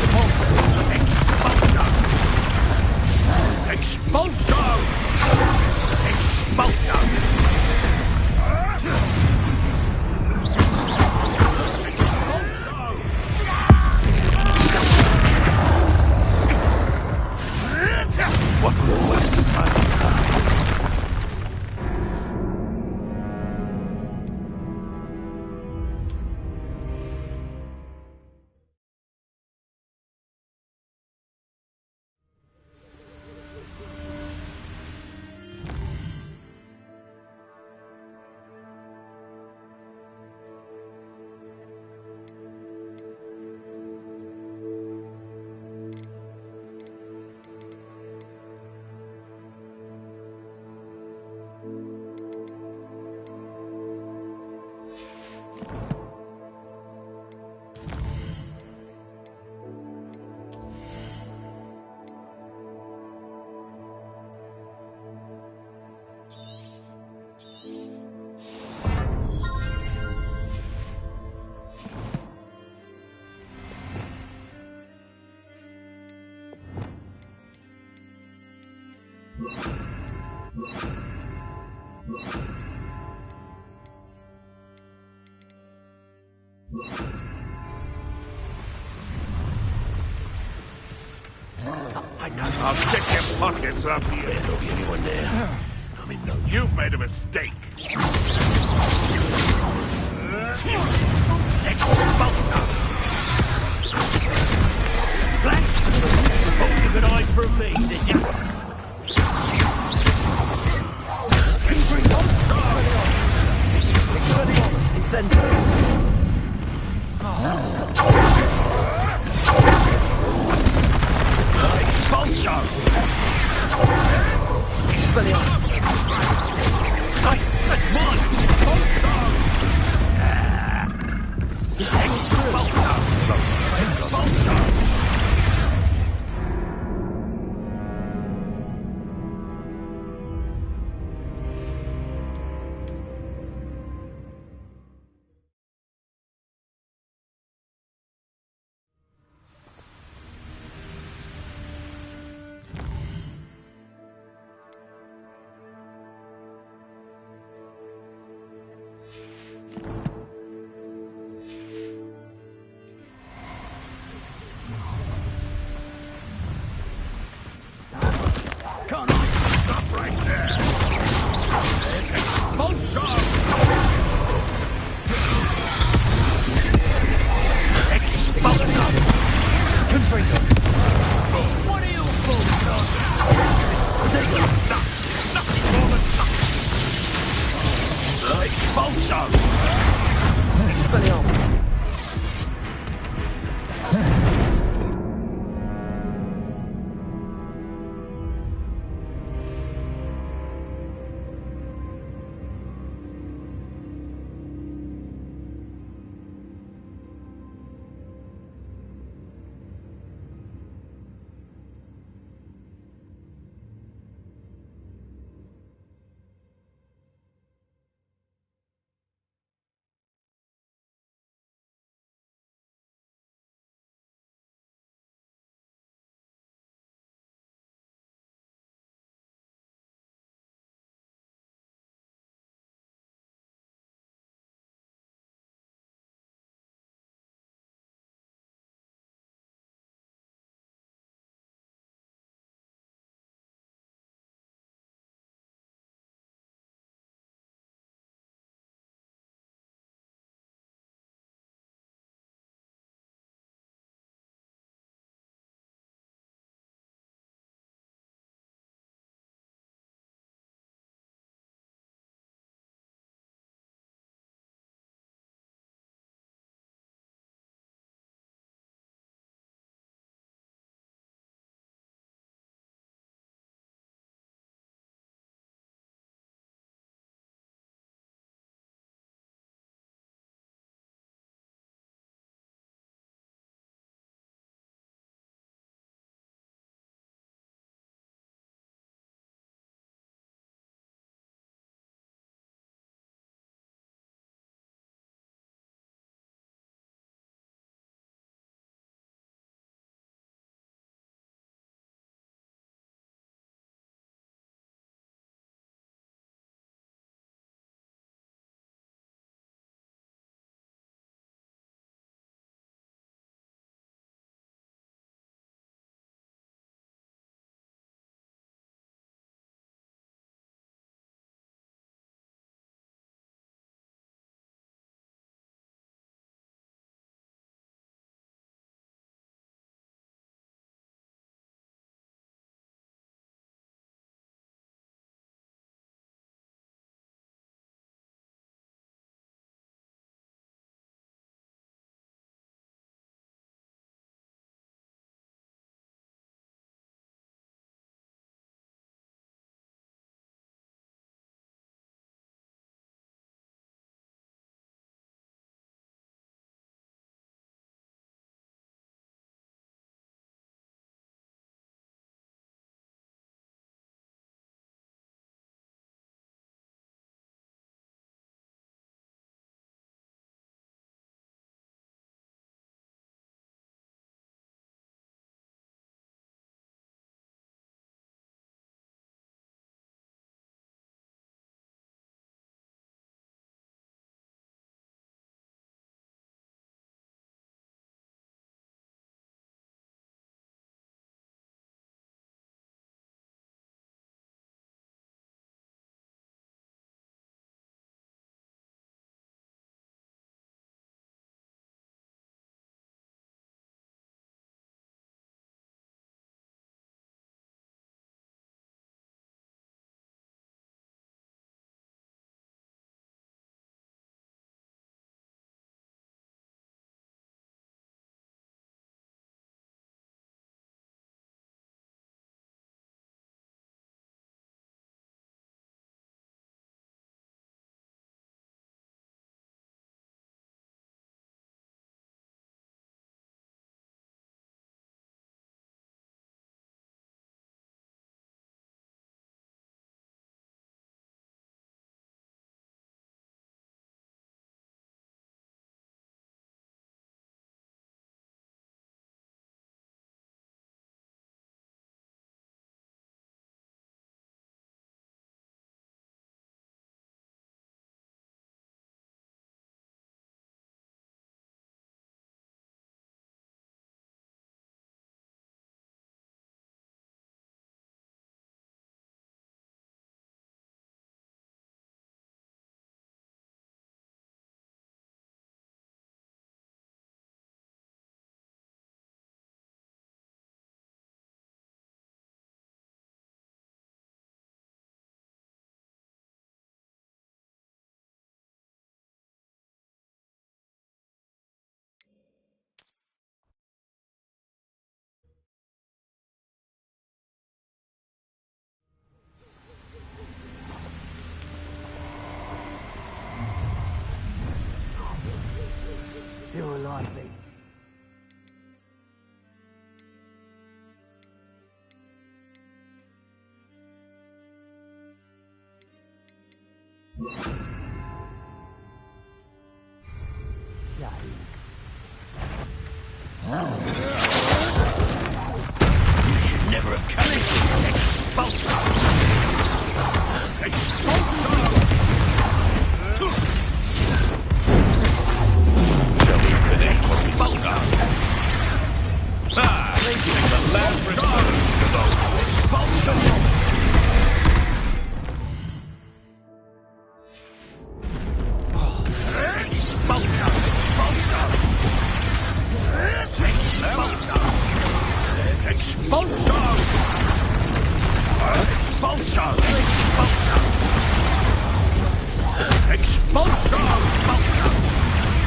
Expulsion. What a waste of my time. I'll check your pockets up here. There'll be anyone there. I'm in no... You've made a mistake. Thought you could hide from me, did you? Expelliarmus. Incendio. Expulsion! Expelliarmus! Hey, that's mine! Expulsion! Expulsion!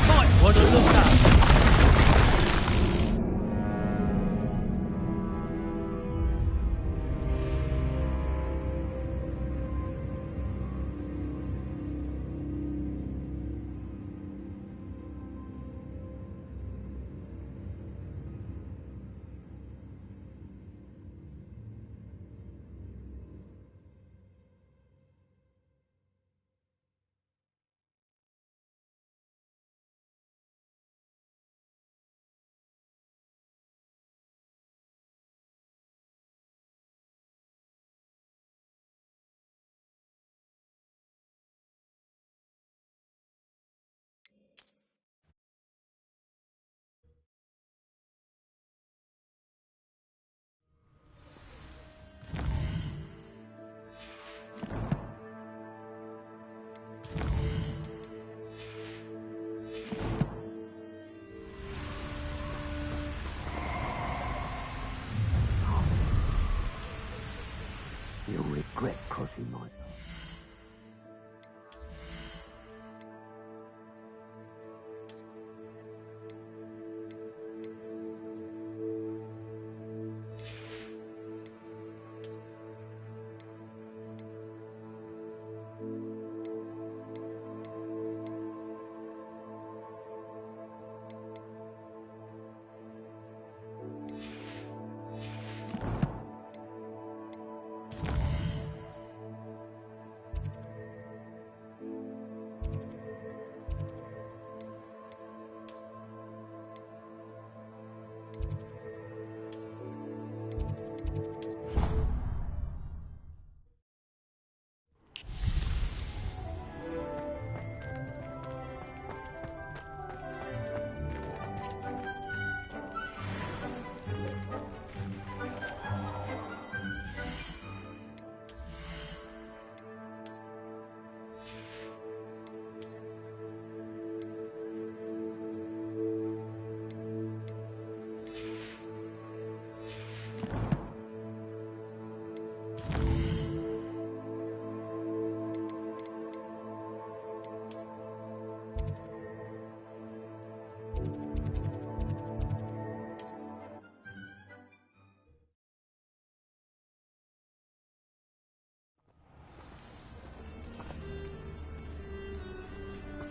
Might want to look up. You'll regret crossing my path.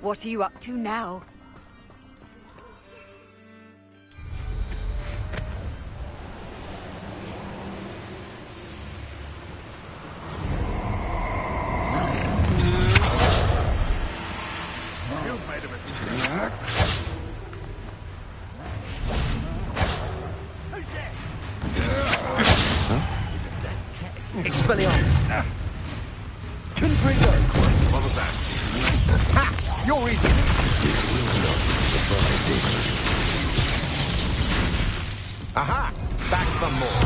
What are you up to now? You've made a mistake. Expelliarmus! Confringo! What was that? Ha! You're easy! Aha! Back for more!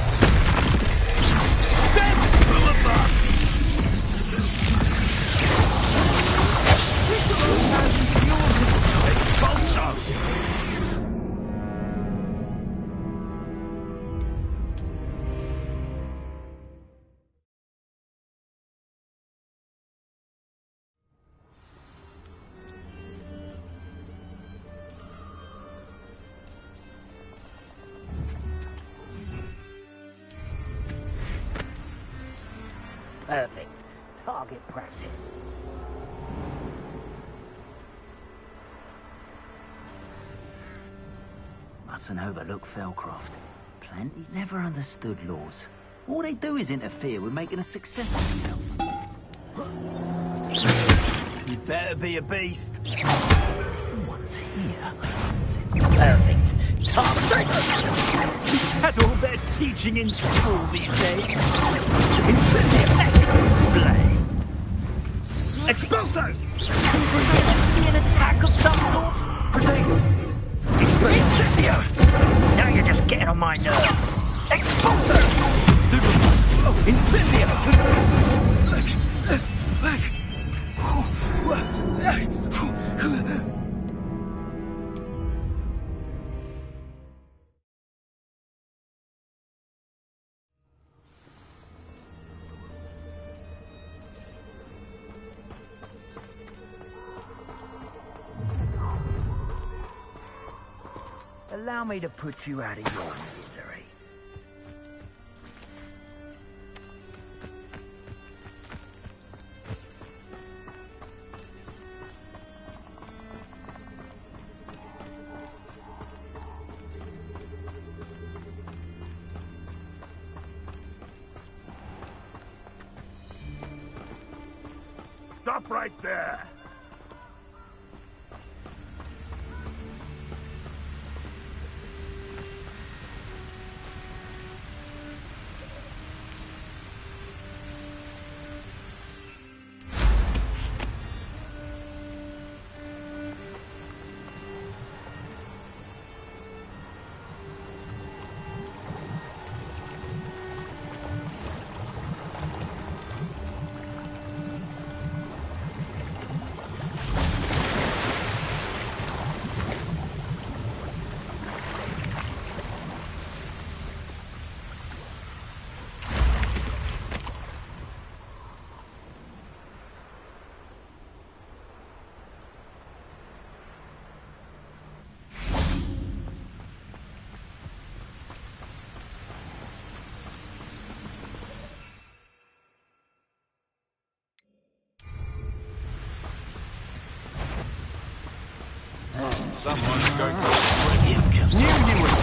Stand! Pull him back! Expulso! Perfect. Target practice. Mustn't overlook Felcroft. Plenty never understood laws. All they do is interfere with making a success of himself. You better be a beast. Someone's here. I sense it. Perfect. Target. Had all their teaching in school these days. Incendiary display. Expulso! Be an attack of some sort? Protego! Incendio! Now you're just getting on my nerves. Expulso! Allow me to put you out of your misery. Stop right there! Someone's going to... Knew you would.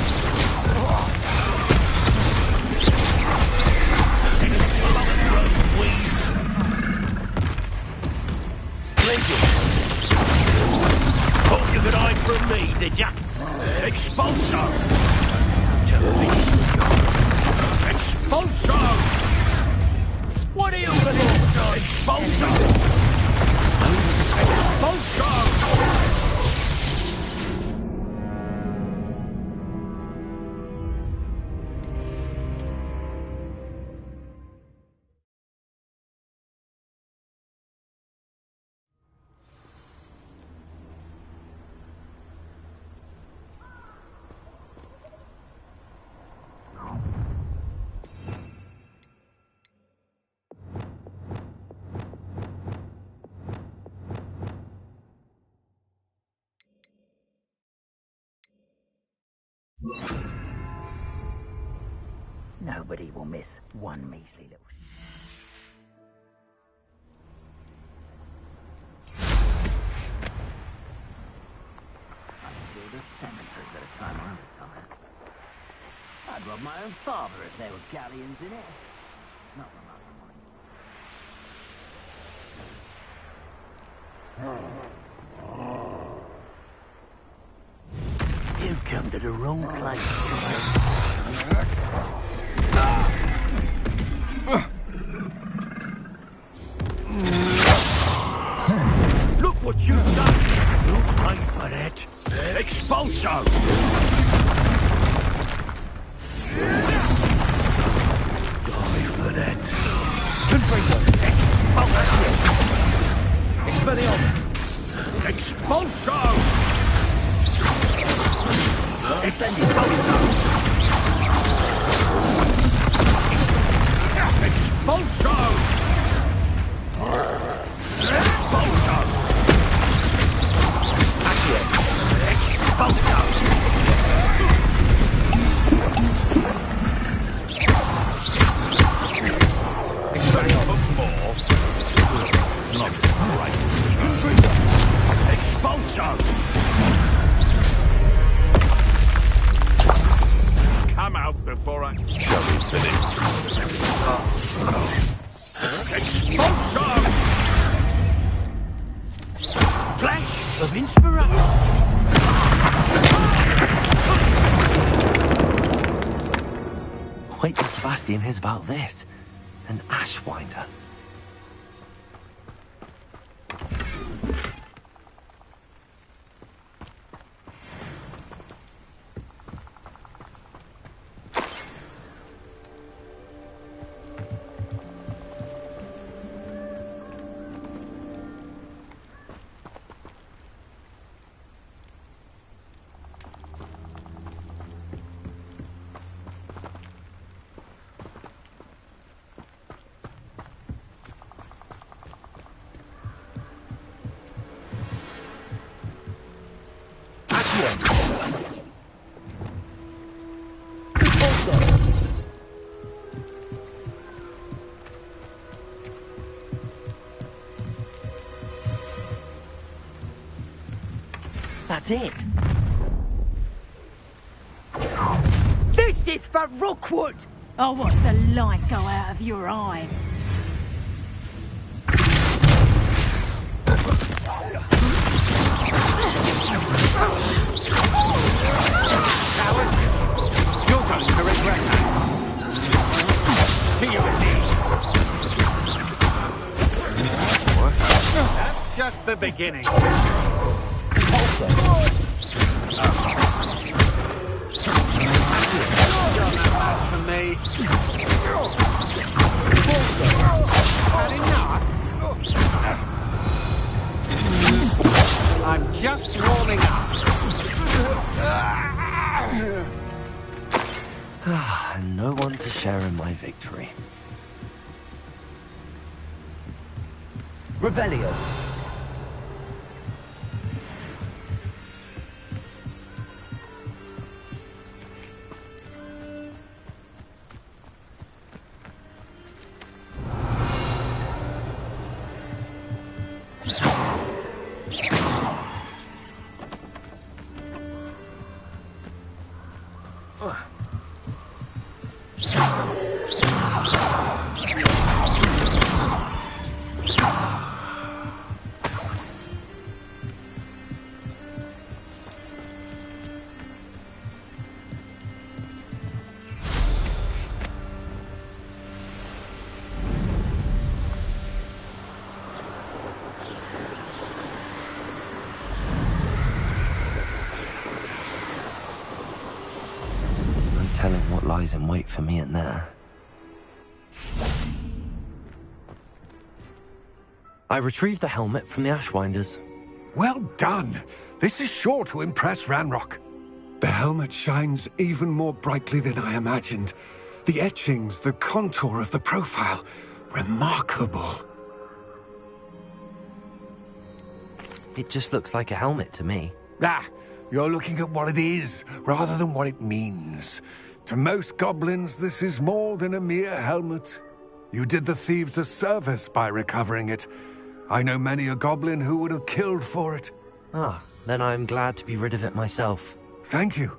Thought you could hide from me, did ya? Expulso! Expulso! What are you looking for? Expulso! Expulso! Nobody will miss one measly little... I'd build a cemetery by the time I retire. I'd rob my own father if there were galleons in it. Not the money. You've come to the wrong place. Look what you've done! You'll pay for that! Expulso! Die for that! Confringo! Expelliarmus! Expulso! Incendio! Expulso! Expulso! Accio! Expulso! Expelliarmus! Not right. Expulso! Come out before I shall we finish. Expulso! Flash of inspiration! Wait till Sebastian hears about this. An Ashwinder. That's it. This is for Rookwood! I'll watch the light go out of your eye. Coward! You're going to regret that. To your knees. That's just the beginning. You're no match for me. Had enough? I'm just warming up. And no one to share in my victory. Revelio. Telling what lies in wait for me in there. I retrieved the helmet from the Ashwinders. Well done. This is sure to impress Ranrock. The helmet shines even more brightly than I imagined. The etchings, the contour of the profile, remarkable. It just looks like a helmet to me. Ah, you're looking at what it is, rather than what it means. To most goblins, this is more than a mere helmet. You did the thieves a service by recovering it. I know many a goblin who would have killed for it. Ah, then I'm glad to be rid of it myself. Thank you.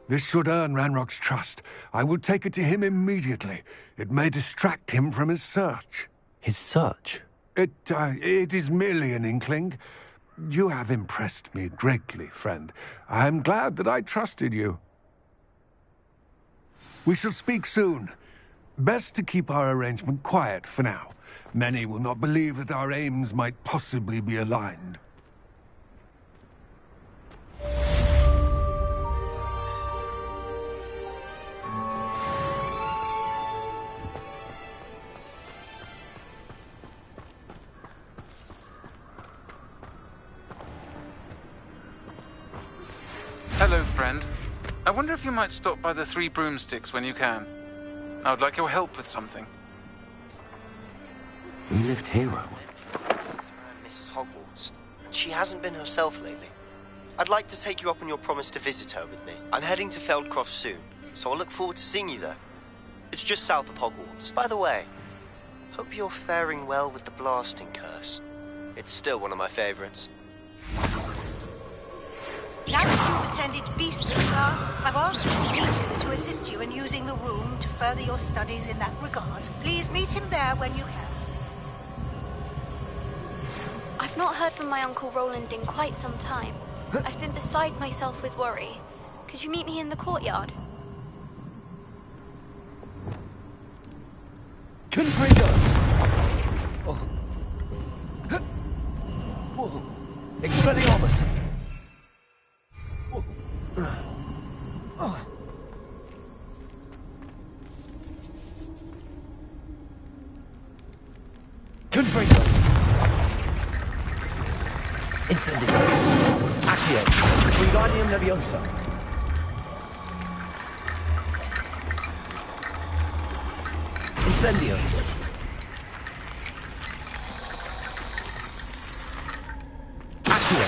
This should earn Ranrock's trust. I will take it to him immediately. It may distract him from his search. His search? It is merely an inkling. You have impressed me greatly, friend. I am glad that I trusted you. We shall speak soon. Best to keep our arrangement quiet for now. Many will not believe that our aims might possibly be aligned. Hello, friend. I wonder if you might stop by the Three Broomsticks when you can. I would like your help with something. You lived here, Owen? Mrs. Hogwarts, and she hasn't been herself lately. I'd like to take you up on your promise to visit her with me. I'm heading to Feldcroft soon, so I'll look forward to seeing you there. It's just south of Hogwarts. By the way, hope you're faring well with the blasting curse. It's still one of my favorites. Now that you've attended Beast's class, I've asked Deacon to assist you in using the room to further your studies in that regard. Please meet him there when you can. I've not heard from my Uncle Roland in quite some time. I've been beside myself with worry. Could you meet me in the courtyard? Confringo! Expelliarmus! Confringo! Incendio! Accio! Wingardium Leviosa! Incendio! Accio!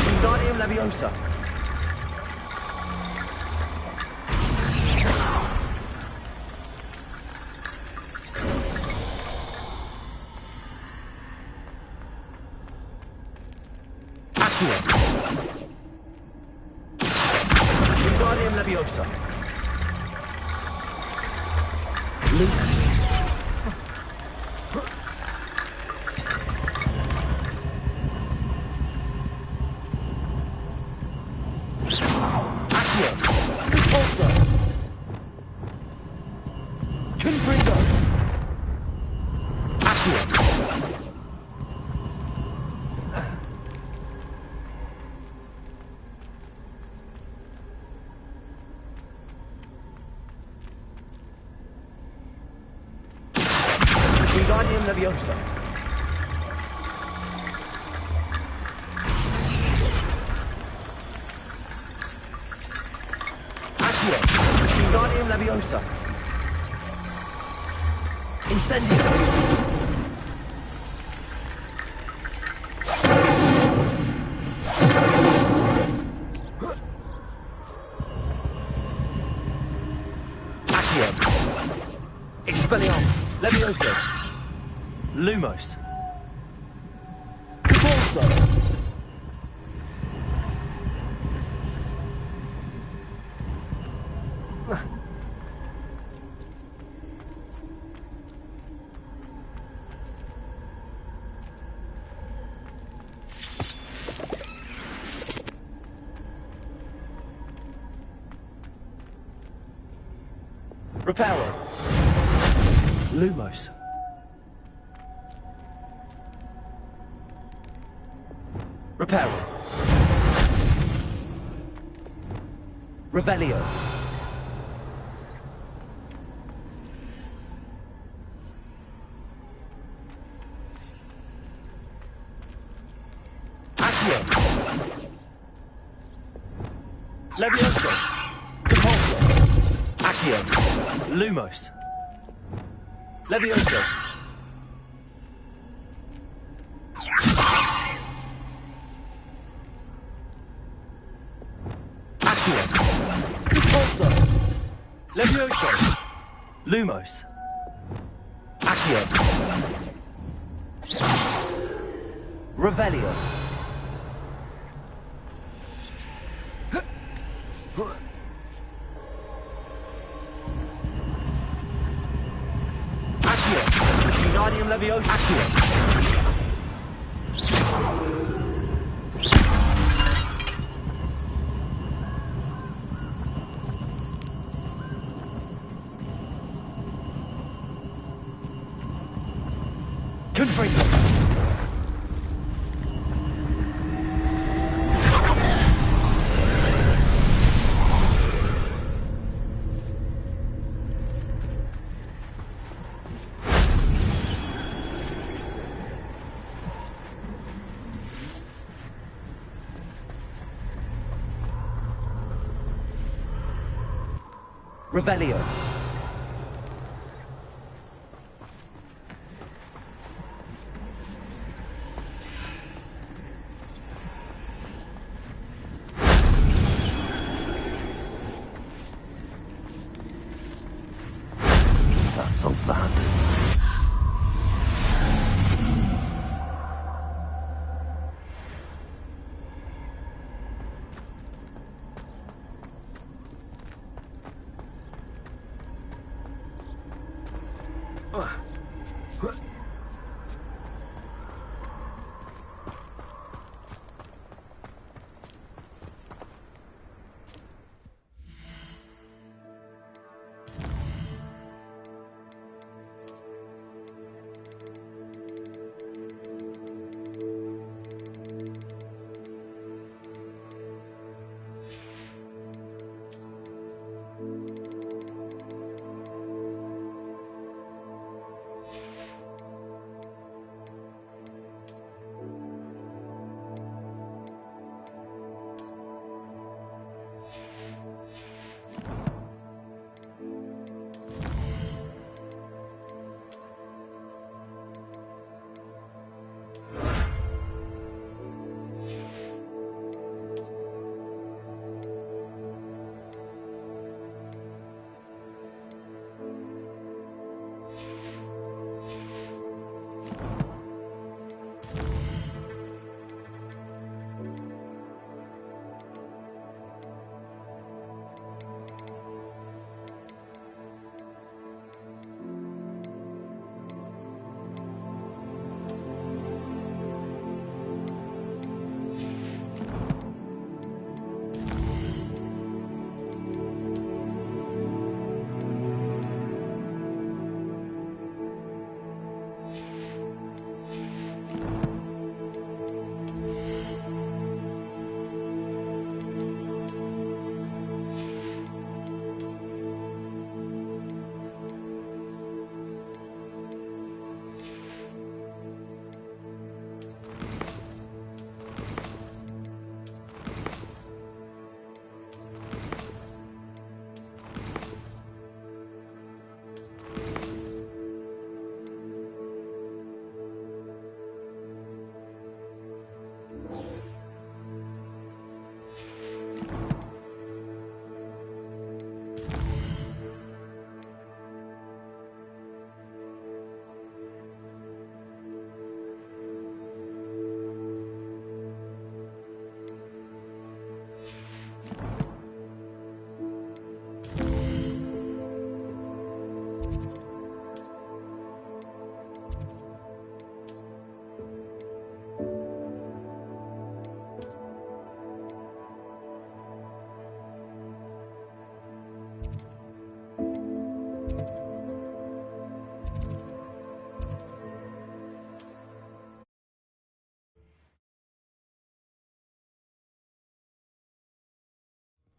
Wingardium Leviosa. Wingardium Leviosa. Lumos. Accio. Repulsor. Confringo. Accio. Wingardium Leviosa. Accio. Wingardium Leviosa. Incendio. Accio. Expelliarmus. Leviosa. Lumos. Repulsor. Reparo. Lumos. Reparo. Revelio. Accio. Leviosa. Repulsor. Accio. Lumos. Leviosa. Accio. Repulsor. Leviosa. Lumos. Accio. Revelio. Accio. Wingardium Leviosa. Accio. Confringo. Revelio. That solves that.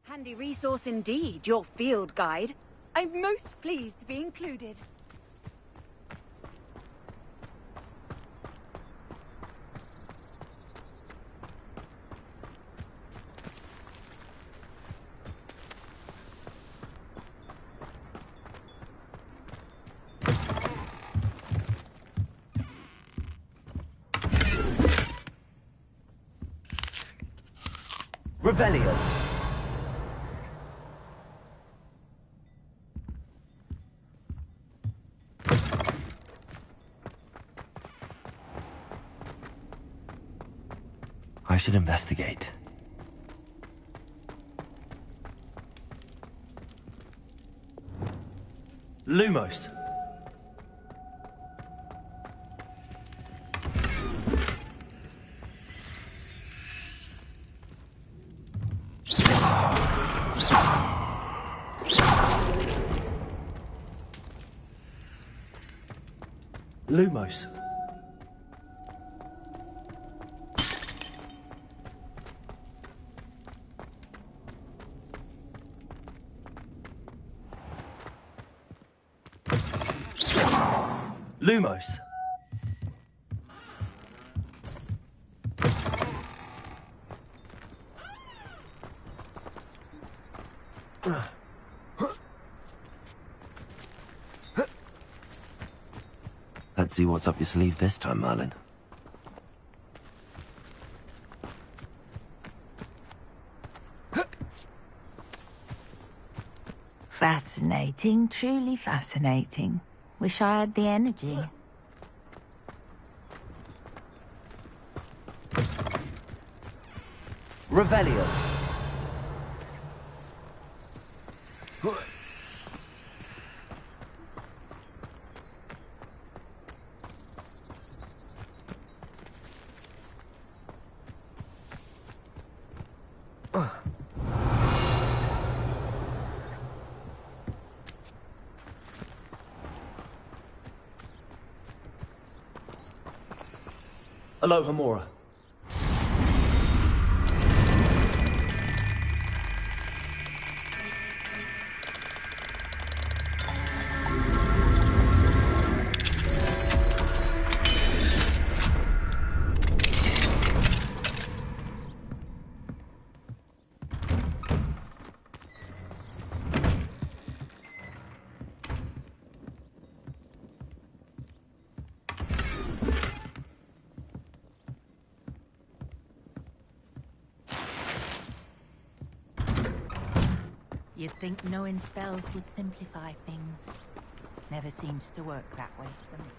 Handy resource indeed, your field guide. I'm most pleased to be included. Revelio. I should investigate. Lumos. Lumos. Lumos. Let's see what's up your sleeve this time, Merlin. Fascinating, truly fascinating. Wish I had the energy. Revelio. Alohomora. You'd think knowing spells would simplify things. Never seems to work that way for me.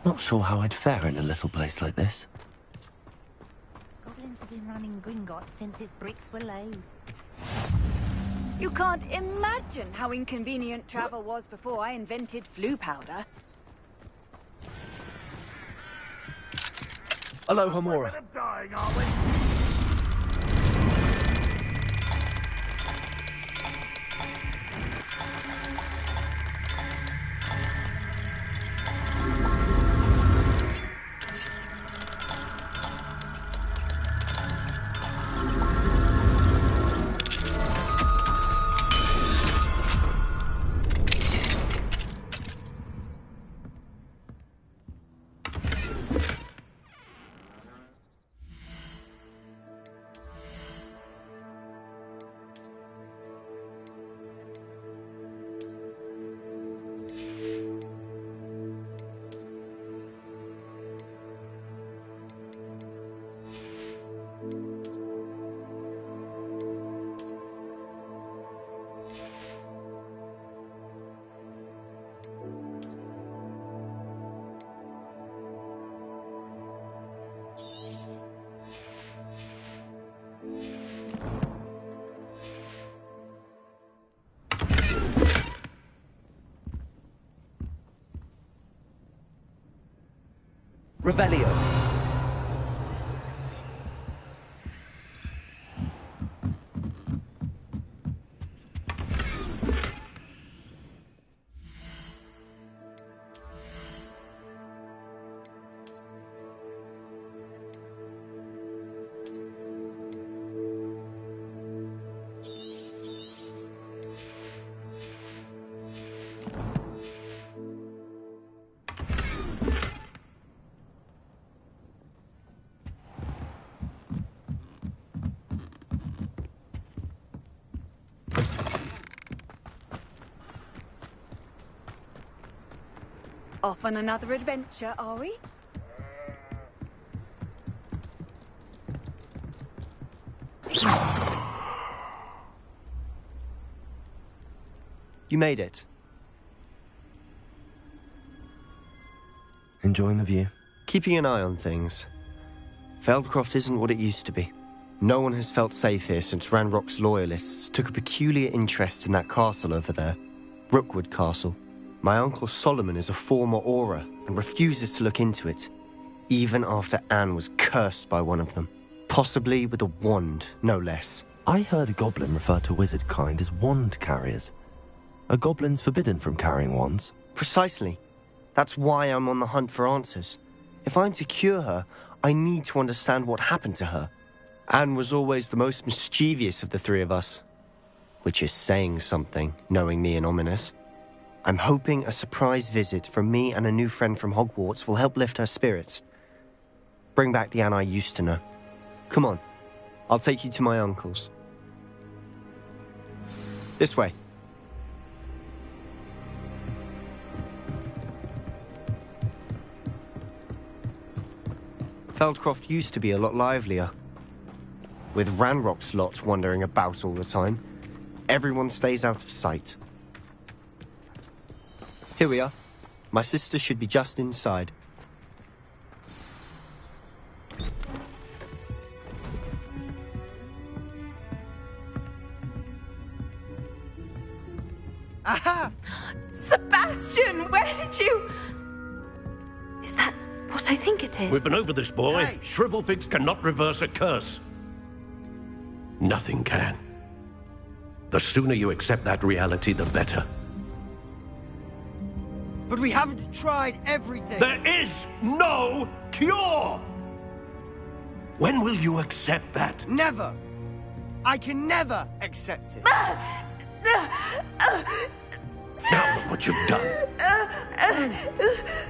Not sure how I'd fare in a little place like this. Goblins have been running Gringotts since its bricks were laid. You can't imagine how inconvenient travel was before I invented flu powder. Hello, Homora. Dying, are we? Revelio. Off on another adventure, are we? You made it. Enjoying the view? Keeping an eye on things. Feldcroft isn't what it used to be. No one has felt safe here since Ranrock's loyalists took a peculiar interest in that castle over there. Rookwood Castle. My uncle Solomon is a former Auror and refuses to look into it, even after Anne was cursed by one of them. Possibly with a wand, no less. I heard a goblin refer to wizard kind as wand carriers. Are goblins forbidden from carrying wands? Precisely. That's why I'm on the hunt for answers. If I'm to cure her, I need to understand what happened to her. Anne was always the most mischievous of the three of us. Which is saying something, knowing me and Ominous. I'm hoping a surprise visit from me and a new friend from Hogwarts will help lift her spirits. Bring back the Anne I used to know. Come on, I'll take you to my uncle's. This way. Feldcroft used to be a lot livelier. With Ranrock's lot wandering about all the time, everyone stays out of sight. Here we are. My sister should be just inside. Aha! Sebastian, where did you... Is that what I think it is? We've been over this, boy. Hey. Shrivelfigs cannot reverse a curse. Nothing can. The sooner you accept that reality, the better. But we haven't tried everything. There is no cure! When will you accept that? Never. I can never accept it. Now look what you've done.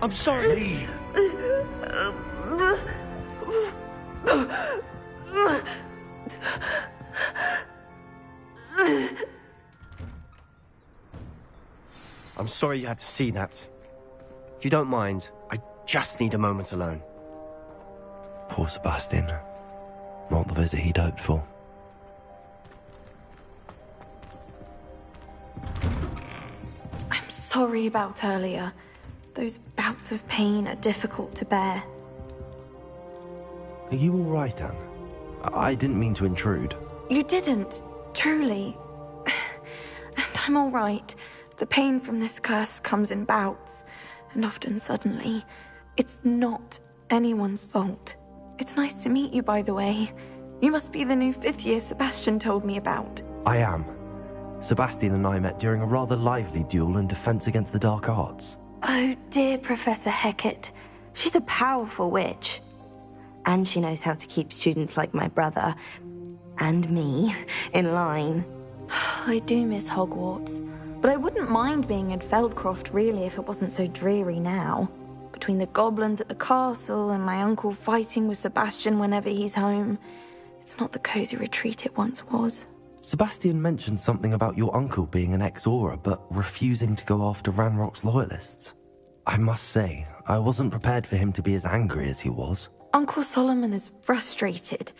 I'm sorry. Leave. I'm sorry you had to see that. If you don't mind, I just need a moment alone. Poor Sebastian. Not the visit he'd hoped for. I'm sorry about earlier. Those bouts of pain are difficult to bear. Are you all right, Anne? I didn't mean to intrude. You didn't, truly. And I'm all right. The pain from this curse comes in bouts, and often suddenly. It's not anyone's fault. It's nice to meet you, by the way. You must be the new 5th year Sebastian told me about. I am. Sebastian and I met during a rather lively duel in defense against the dark arts. Oh, dear Professor Hecat. She's a powerful witch. And she knows how to keep students like my brother, and me, in line. I do miss Hogwarts, but I wouldn't mind being in Feldcroft, really, if it wasn't so dreary now. Between the goblins at the castle and my uncle fighting with Sebastian whenever he's home, it's not the cosy retreat it once was. Sebastian mentioned something about your uncle being an ex-Auror, but refusing to go after Ranrock's loyalists. I must say, I wasn't prepared for him to be as angry as he was. Uncle Solomon is frustrated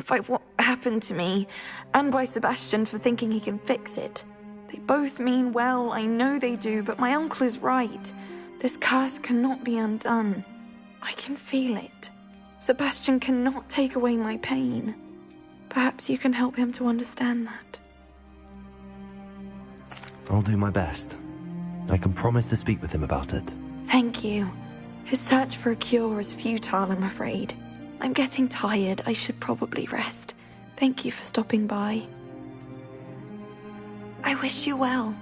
by what happened to me, and by Sebastian for thinking he can fix it. They both mean well, I know they do, but my uncle is right. This curse cannot be undone. I can feel it. Sebastian cannot take away my pain. Perhaps you can help him to understand that. I'll do my best. I can promise to speak with him about it. Thank you. His search for a cure is futile, I'm afraid. I'm getting tired. I should probably rest. Thank you for stopping by. I wish you well.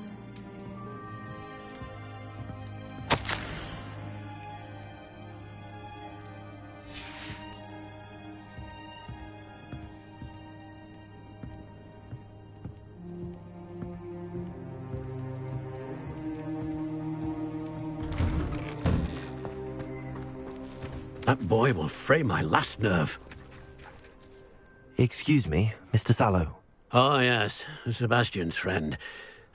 That boy will fray my last nerve. Excuse me, Mr. Sallow. Oh, yes, Sebastian's friend.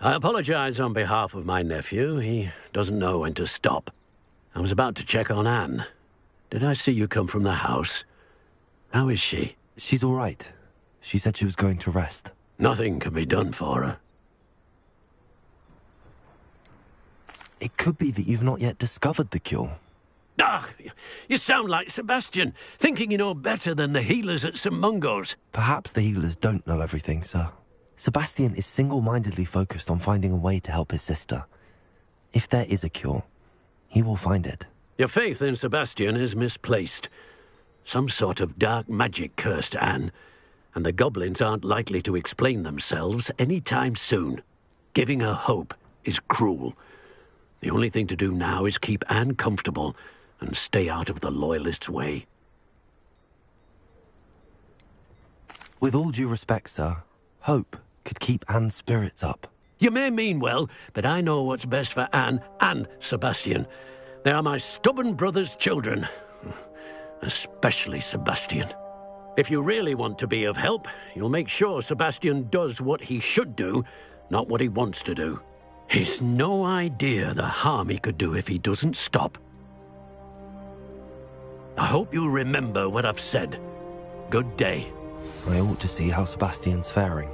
I apologize on behalf of my nephew. He doesn't know when to stop. I was about to check on Anne. Did I see you come from the house? How is she? She's all right. She said she was going to rest. Nothing can be done for her. It could be that you've not yet discovered the cure. Ah, you sound like Sebastian, thinking you know better than the healers at St. Mungo's. Perhaps the healers don't know everything, sir. Sebastian is single-mindedly focused on finding a way to help his sister. If there is a cure, he will find it. Your faith in Sebastian is misplaced. Some sort of dark magic cursed Anne, and the goblins aren't likely to explain themselves any time soon. Giving her hope is cruel. The only thing to do now is keep Anne comfortable and stay out of the Loyalists' way. With all due respect, sir, hope could keep Anne's spirits up. You may mean well, but I know what's best for Anne and Sebastian. They are my stubborn brother's children. Especially Sebastian. If you really want to be of help, you'll make sure Sebastian does what he should do, not what he wants to do. He's no idea the harm he could do if he doesn't stop. I hope you'll remember what I've said. Good day. I ought to see how Sebastian's faring.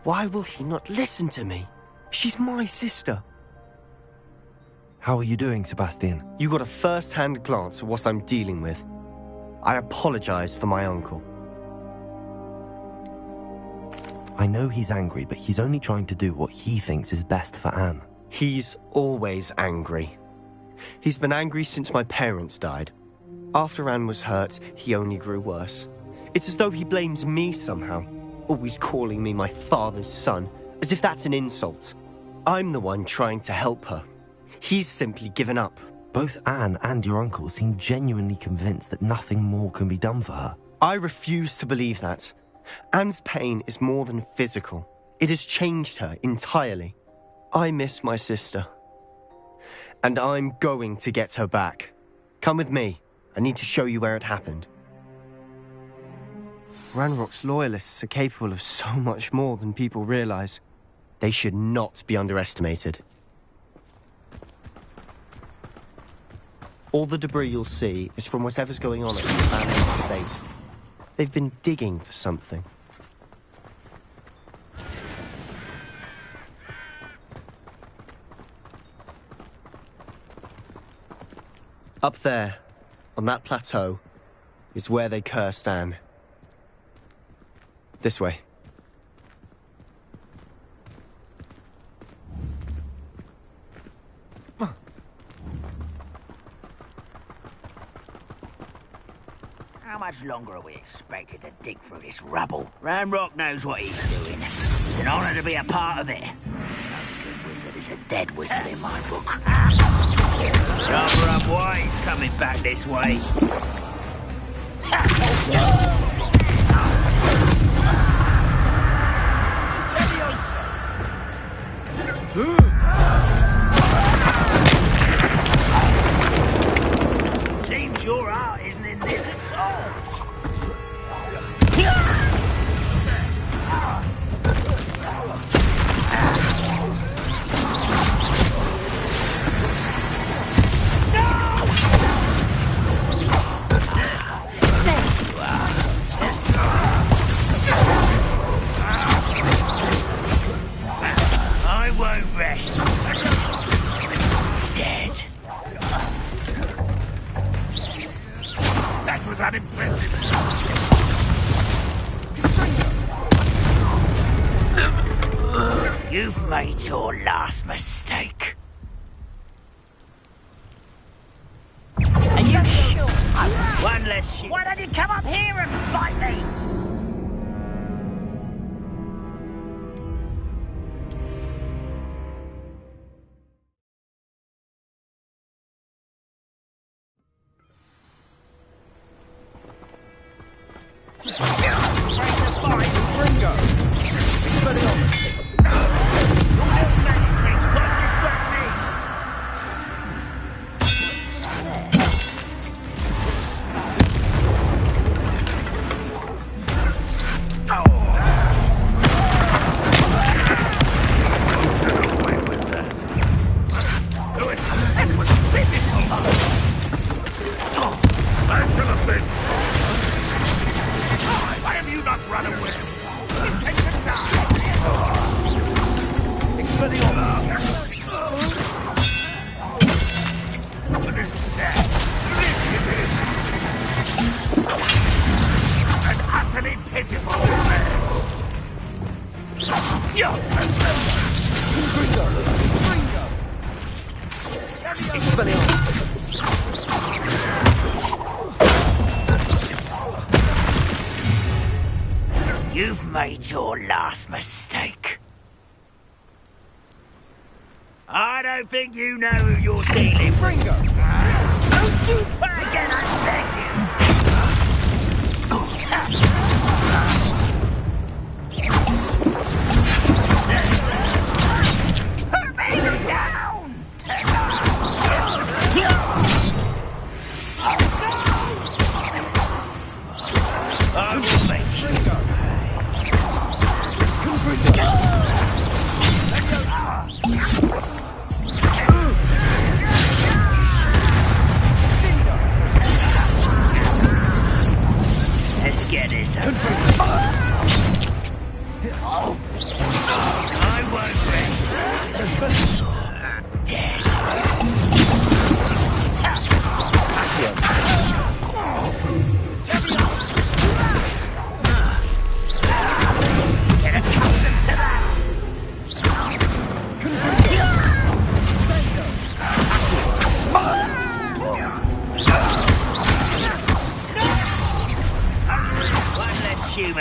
Why will he not listen to me? She's my sister. How are you doing, Sebastian? You got a first-hand glance at what I'm dealing with. I apologize for my uncle. I know he's angry, but he's only trying to do what he thinks is best for Anne. He's always angry. He's been angry since my parents died. After Anne was hurt, he only grew worse. It's as though he blames me somehow, always calling me my father's son, as if that's an insult. I'm the one trying to help her. He's simply given up. Both Anne and your uncle seem genuinely convinced that nothing more can be done for her. I refuse to believe that. Anne's pain is more than physical. It has changed her entirely. I miss my sister. And I'm going to get her back. Come with me. I need to show you where it happened. Ranrock's loyalists are capable of so much more than people realize. They should not be underestimated. All the debris you'll see is from whatever's going on at the family estate. They've been digging for something. Up there, on that plateau, is where they cursed Anne. This way. How much longer are we expected to dig through this rubble? Ranrock knows what he's doing. It's an honor to be a part of it. A good wizard is a dead wizard in my book. Sharper up wise coming back this way. Seems your heart isn't in this at all. I won't rest. Dead. That was unimpressive. You've made your last mistake. Are you sure? One less shit. Why don't you come up here and fight me? Why have you not run away? This is sad. An utterly pitiful despair. You've made your last mistake. I don't think you know who you're dealing with. Don't you try again, I beg you. Put me down! I will make you.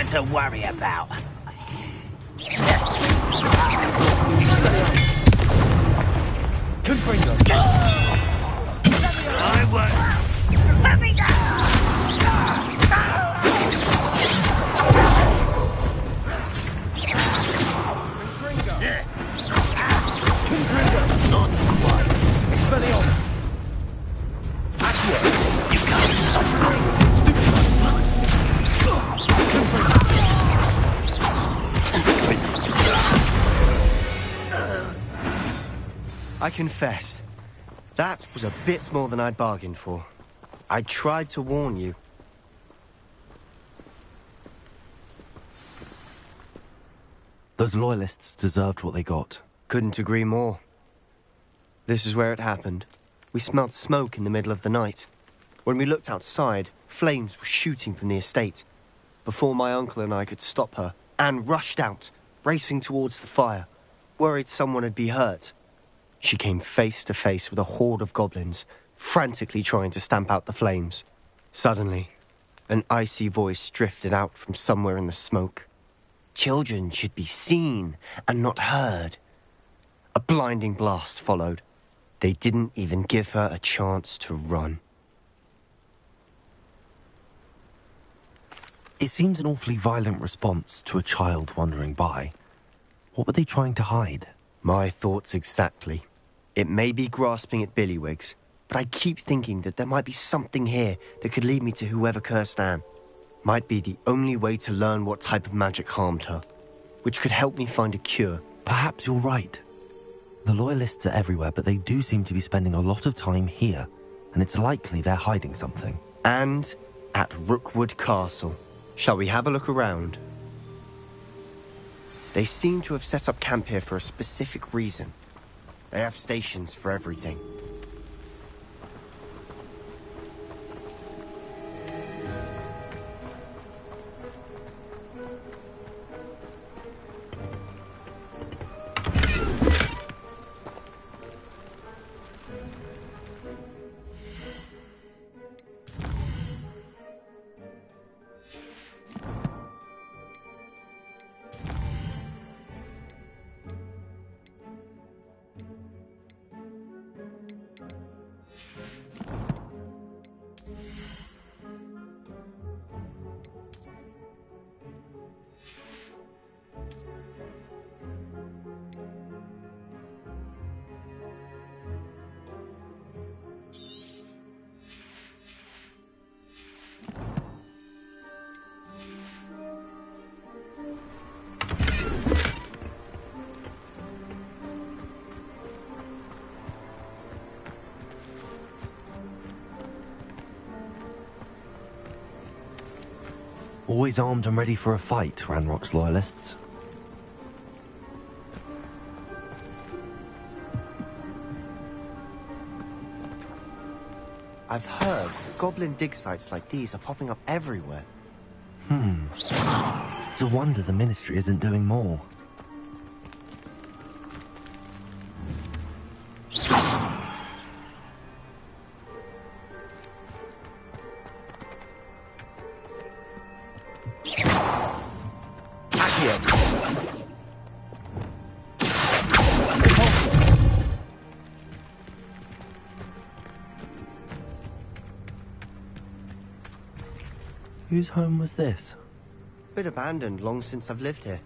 to worry about. Confringo. I won't. Let me go! Not quite. Expelliarmus. Accio. You can't stop me. I confess, that was a bit more than I'd bargained for. I tried to warn you. Those loyalists deserved what they got. Couldn't agree more. This is where it happened. We smelled smoke in the middle of the night. When we looked outside, flames were shooting from the estate. Before my uncle and I could stop her, Anne rushed out, racing towards the fire, worried someone had been hurt. She came face to face with a horde of goblins, frantically trying to stamp out the flames. Suddenly, an icy voice drifted out from somewhere in the smoke. Children should be seen and not heard. A blinding blast followed. They didn't even give her a chance to run. It seems an awfully violent response to a child wandering by. What were they trying to hide? My thoughts exactly. It may be grasping at Billywigs, but I keep thinking that there might be something here that could lead me to whoever cursed Anne. Might be the only way to learn what type of magic harmed her, which could help me find a cure. Perhaps you're right. The Loyalists are everywhere, but they do seem to be spending a lot of time here, and it's likely they're hiding something. And at Rookwood Castle. Shall we have a look around? They seem to have set up camp here for a specific reason. They have stations for everything. Always armed and ready for a fight, Ranrock's Loyalists. I've heard that goblin dig sites like these are popping up everywhere. It's a wonder the Ministry isn't doing more. Whose home was this? Been abandoned long since I've lived here.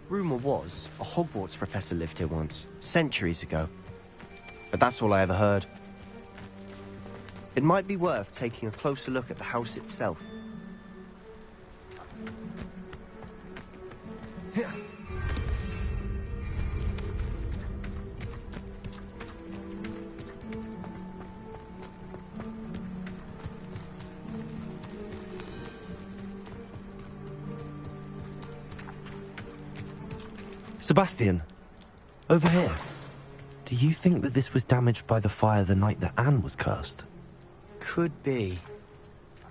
Rumour was, a Hogwarts professor lived here once, centuries ago. But that's all I ever heard. It might be worth taking a closer look at the house itself. Sebastian, over here. Do you think that this was damaged by the fire the night that Anne was cursed? Could be.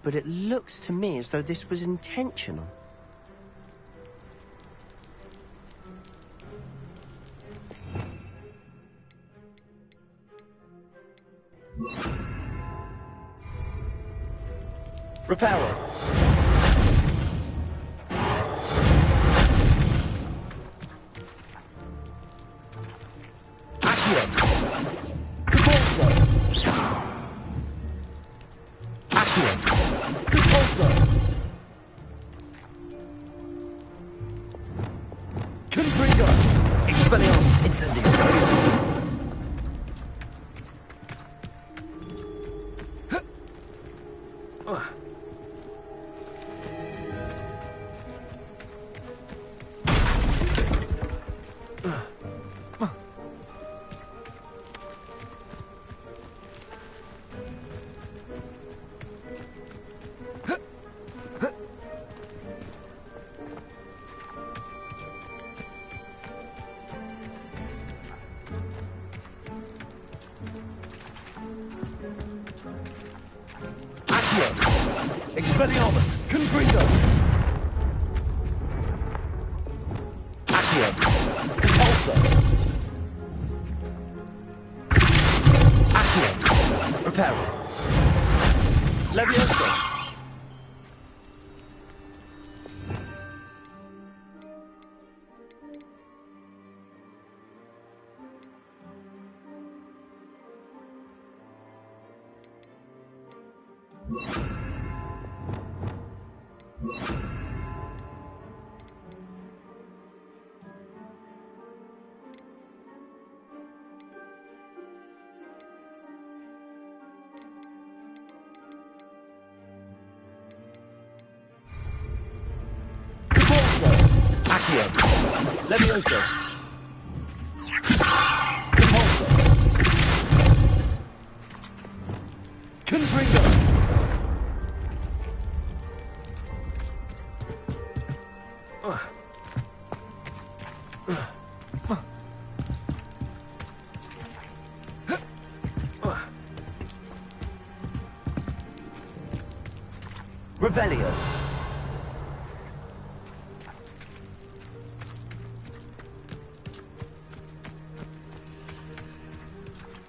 But it looks to me as though this was intentional. Reparo. Repulsor! Accio! Repulsor! Confringo! Expelliarmus Incendio! Expelliarmus! Confringo! Accio! Repulsor! Accio! Reparo! Levioso! Accio! Levioso! Repulsor! Confringo! Revelio!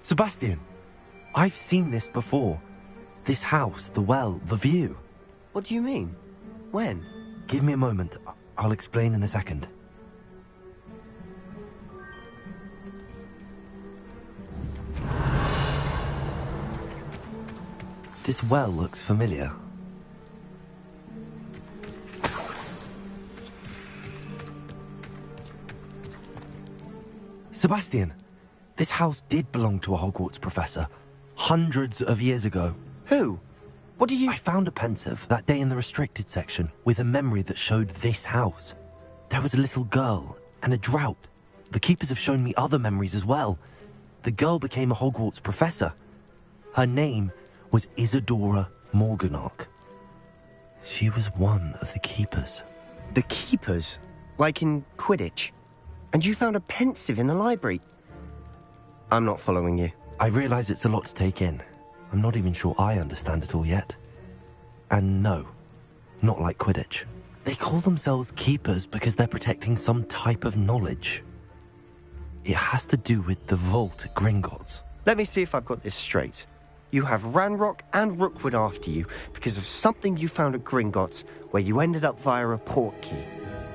Sebastian, I've seen this before. This house, the well, the view. What do you mean? When? Give me a moment. I'll explain in a second. This well looks familiar. Sebastian, this house did belong to a Hogwarts professor, hundreds of years ago. Who? What do you... I found a pensive that day in the restricted section with a memory that showed this house. There was a little girl and a drought. The keepers have shown me other memories as well. The girl became a Hogwarts professor. Her name was Isadora Morganach. She was one of the keepers. The keepers? Like in Quidditch? And you found a pensive in the library? I'm not following you. I realize it's a lot to take in. I'm not even sure I understand it all yet. And no, not like Quidditch. They call themselves keepers because they're protecting some type of knowledge. It has to do with the vault at Gringotts. Let me see if I've got this straight. You have Ranrock and Rookwood after you because of something you found at Gringotts where you ended up via a portkey.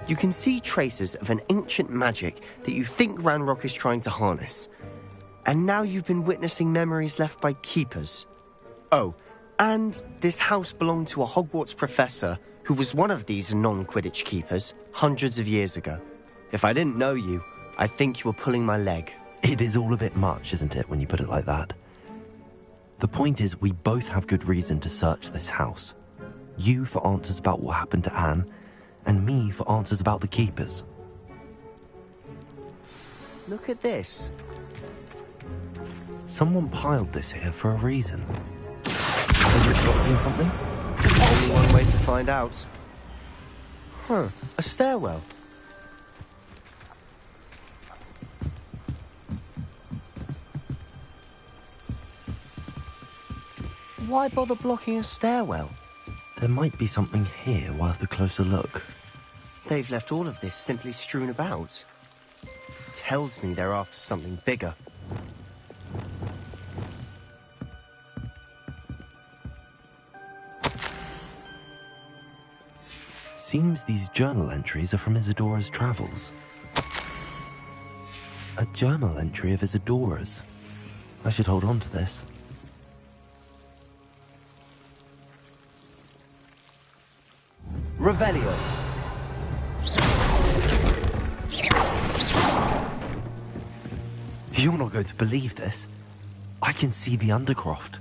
You can see traces of an ancient magic that you think Ranrock is trying to harness. And now you've been witnessing memories left by keepers. Oh, and this house belonged to a Hogwarts professor who was one of these non-Quidditch keepers hundreds of years ago. If I didn't know you, I think you were pulling my leg. It is all a bit much, isn't it, when you put it like that? The point is, we both have good reason to search this house. You for answers about what happened to Anne, and me for answers about the keepers. Look at this. Someone piled this here for a reason. Is it blocking something? Only one way to find out. Huh, a stairwell. Why bother blocking a stairwell? There might be something here worth a closer look. They've left all of this simply strewn about. Tells me they're after something bigger. Seems these journal entries are from Isadora's travels. A journal entry of Isadora's. I should hold on to this. Revelio. You're not going to believe this. I can see the Undercroft.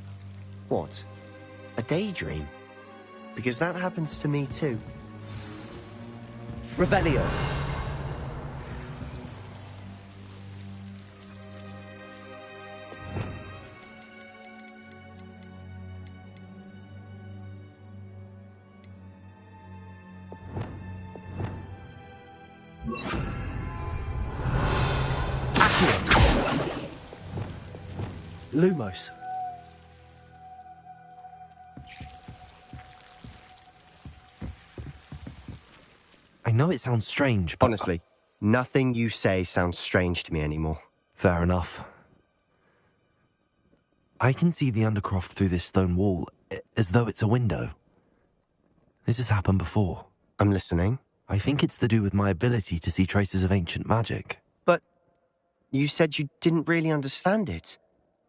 What? A daydream? Because that happens to me too. Revelio. Lumos. I know it sounds strange, but... Honestly, nothing you say sounds strange to me anymore. Fair enough. I can see the Undercroft through this stone wall, as though it's a window. This has happened before. I'm listening. I think it's to do with my ability to see traces of ancient magic. But you said you didn't really understand it,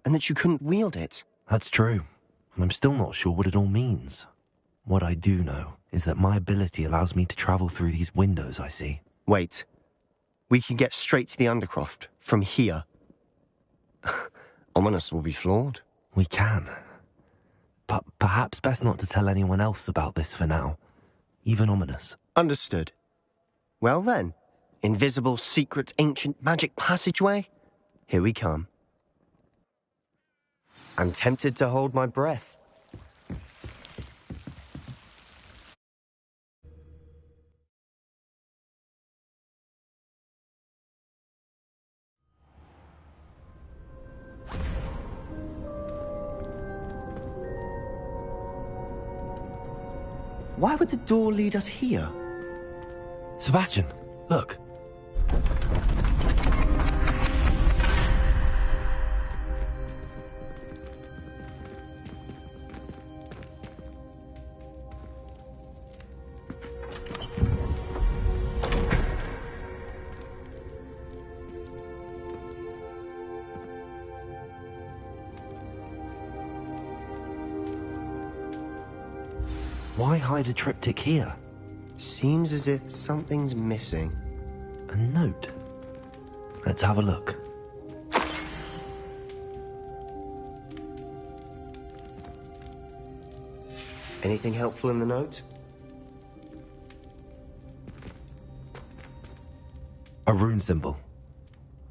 and that you couldn't wield it. That's true, and I'm still not sure what it all means. What I do know is that my ability allows me to travel through these windows I see. Wait. We can get straight to the Undercroft from here. Ominous will be floored. We can. But perhaps best not to tell anyone else about this for now. Even Ominous. Understood. Well then, invisible, secret, ancient magic passageway? Here we come. I'm tempted to hold my breath. Why would the door lead us here? Sebastian, look. Why hide a triptych here? Seems as if something's missing. A note. Let's have a look. Anything helpful in the note? A rune symbol.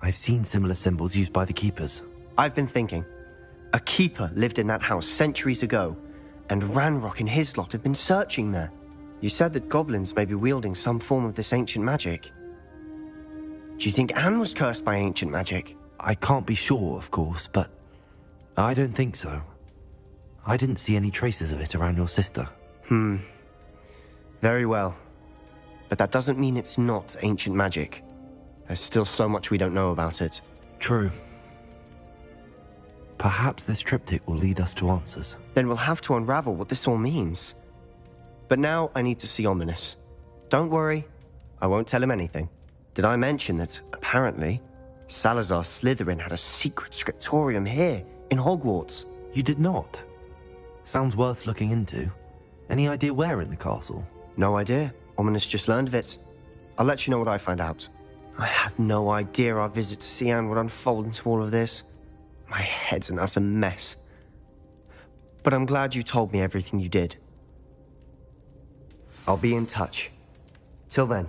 I've seen similar symbols used by the keepers. I've been thinking. A keeper lived in that house centuries ago, and Ranrock and his lot have been searching there. You said that goblins may be wielding some form of this ancient magic. Do you think Anne was cursed by ancient magic? I can't be sure, of course, but I don't think so. I didn't see any traces of it around your sister. Very well. But that doesn't mean it's not ancient magic. There's still so much we don't know about it. True. Perhaps this triptych will lead us to answers. Then we'll have to unravel what this all means. But now I need to see Ominous. Don't worry, I won't tell him anything. Did I mention that, apparently, Salazar Slytherin had a secret scriptorium here, in Hogwarts? You did not? Sounds worth looking into. Any idea where in the castle? No idea. Ominous just learned of it. I'll let you know what I find out. I had no idea our visit to Sian would unfold into all of this. My head's an utter mess. But I'm glad you told me everything you did. I'll be in touch. Till then.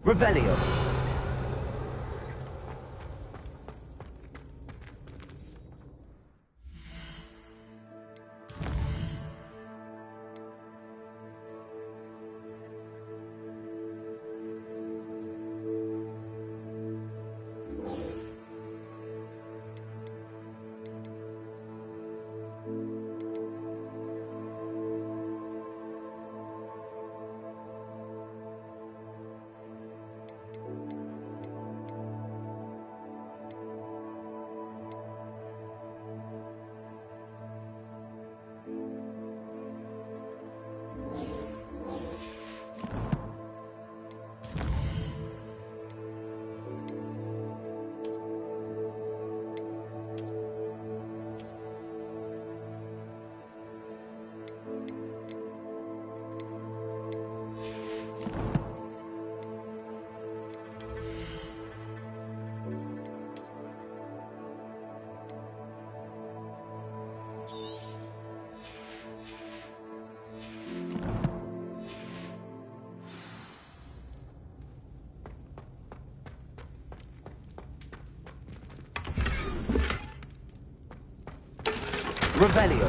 Revelio. Revelio.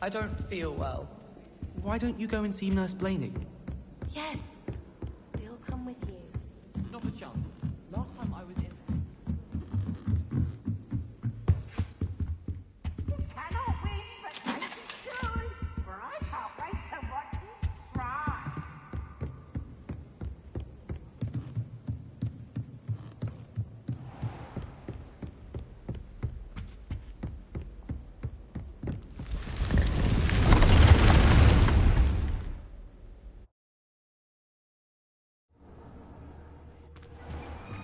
I don't feel well. Why don't you go and see Nurse Blaney? Yes. We'll come with you. Not a chance. Last time I was in... Cannot win, but take it soon, for I can't wait to watch you try.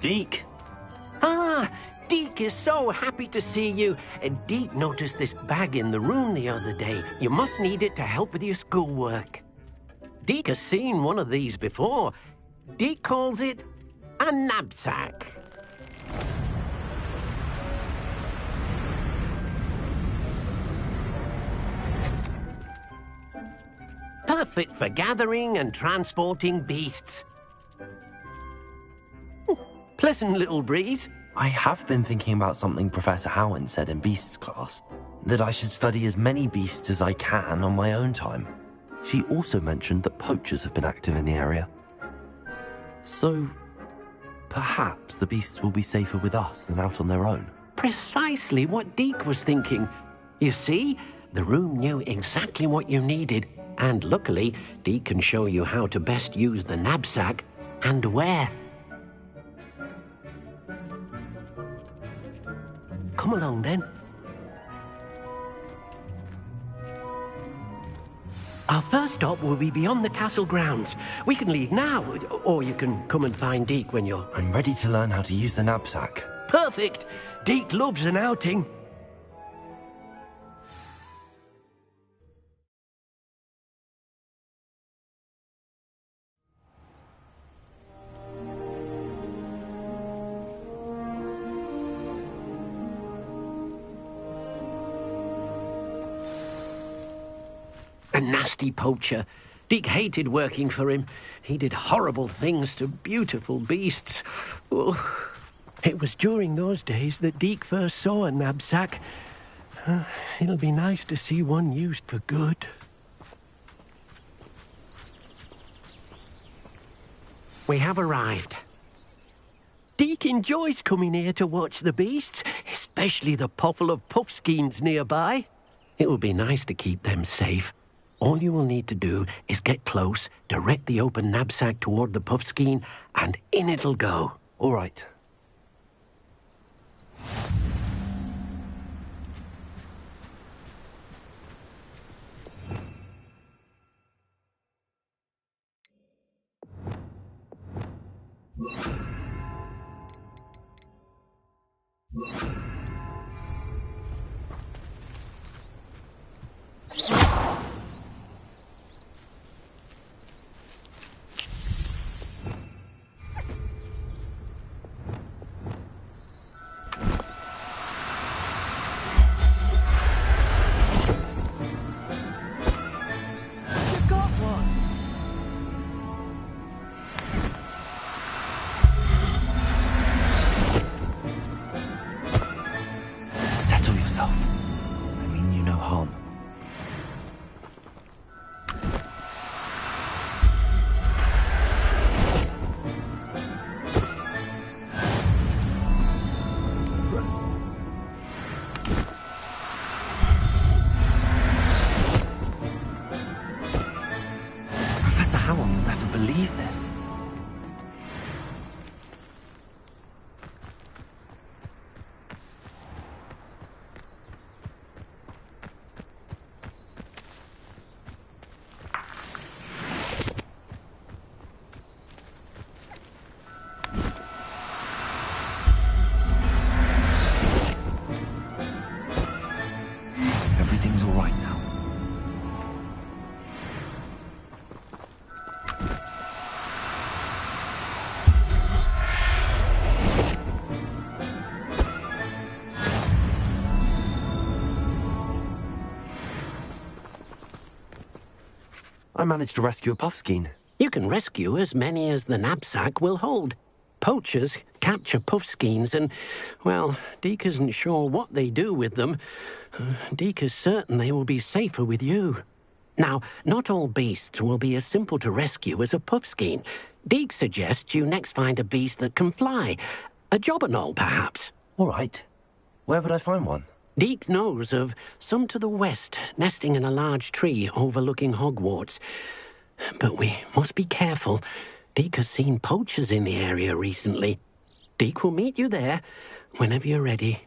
Deke. Ah, Deke is so happy to see you. Deke noticed this bag in the room the other day. You must need it to help with your schoolwork. Deke has seen one of these before. Deke calls it a knapsack. Perfect for gathering and transporting beasts. Pleasant little breeze. I have been thinking about something Professor Howin said in Beasts class, that I should study as many beasts as I can on my own time. She also mentioned that poachers have been active in the area. So, perhaps the beasts will be safer with us than out on their own. Precisely what Deke was thinking. You see, the room knew exactly what you needed, and luckily, Deke can show you how to best use the knapsack and where. Come along, then. Our first stop will be beyond the castle grounds. We can leave now, or you can come and find Deke when you're... I'm ready to learn how to use the knapsack. Perfect! Deke loves an outing. A nasty poacher. Deke hated working for him. He did horrible things to beautiful beasts. Oh. It was during those days that Deke first saw a knapsack. It'll be nice to see one used for good. We have arrived. Deke enjoys coming here to watch the beasts, especially the potful of puffskeins nearby. It will be nice to keep them safe. All you will need to do is get close, direct the open knapsack toward the puffskein, and in it'll go. All right. this. Everything's all right now. I managed to rescue a puffskein. You can rescue as many as the knapsack will hold. Poachers capture puffskeins and, well, Deke isn't sure what they do with them. Deke is certain they will be safer with you. Now, not all beasts will be as simple to rescue as a puffskein. Deke suggests you next find a beast that can fly. A jobberknoll, perhaps. All right. Where would I find one? Deke knows of some to the west, nesting in a large tree overlooking Hogwarts. But we must be careful. Deke has seen poachers in the area recently. Deke will meet you there whenever you're ready.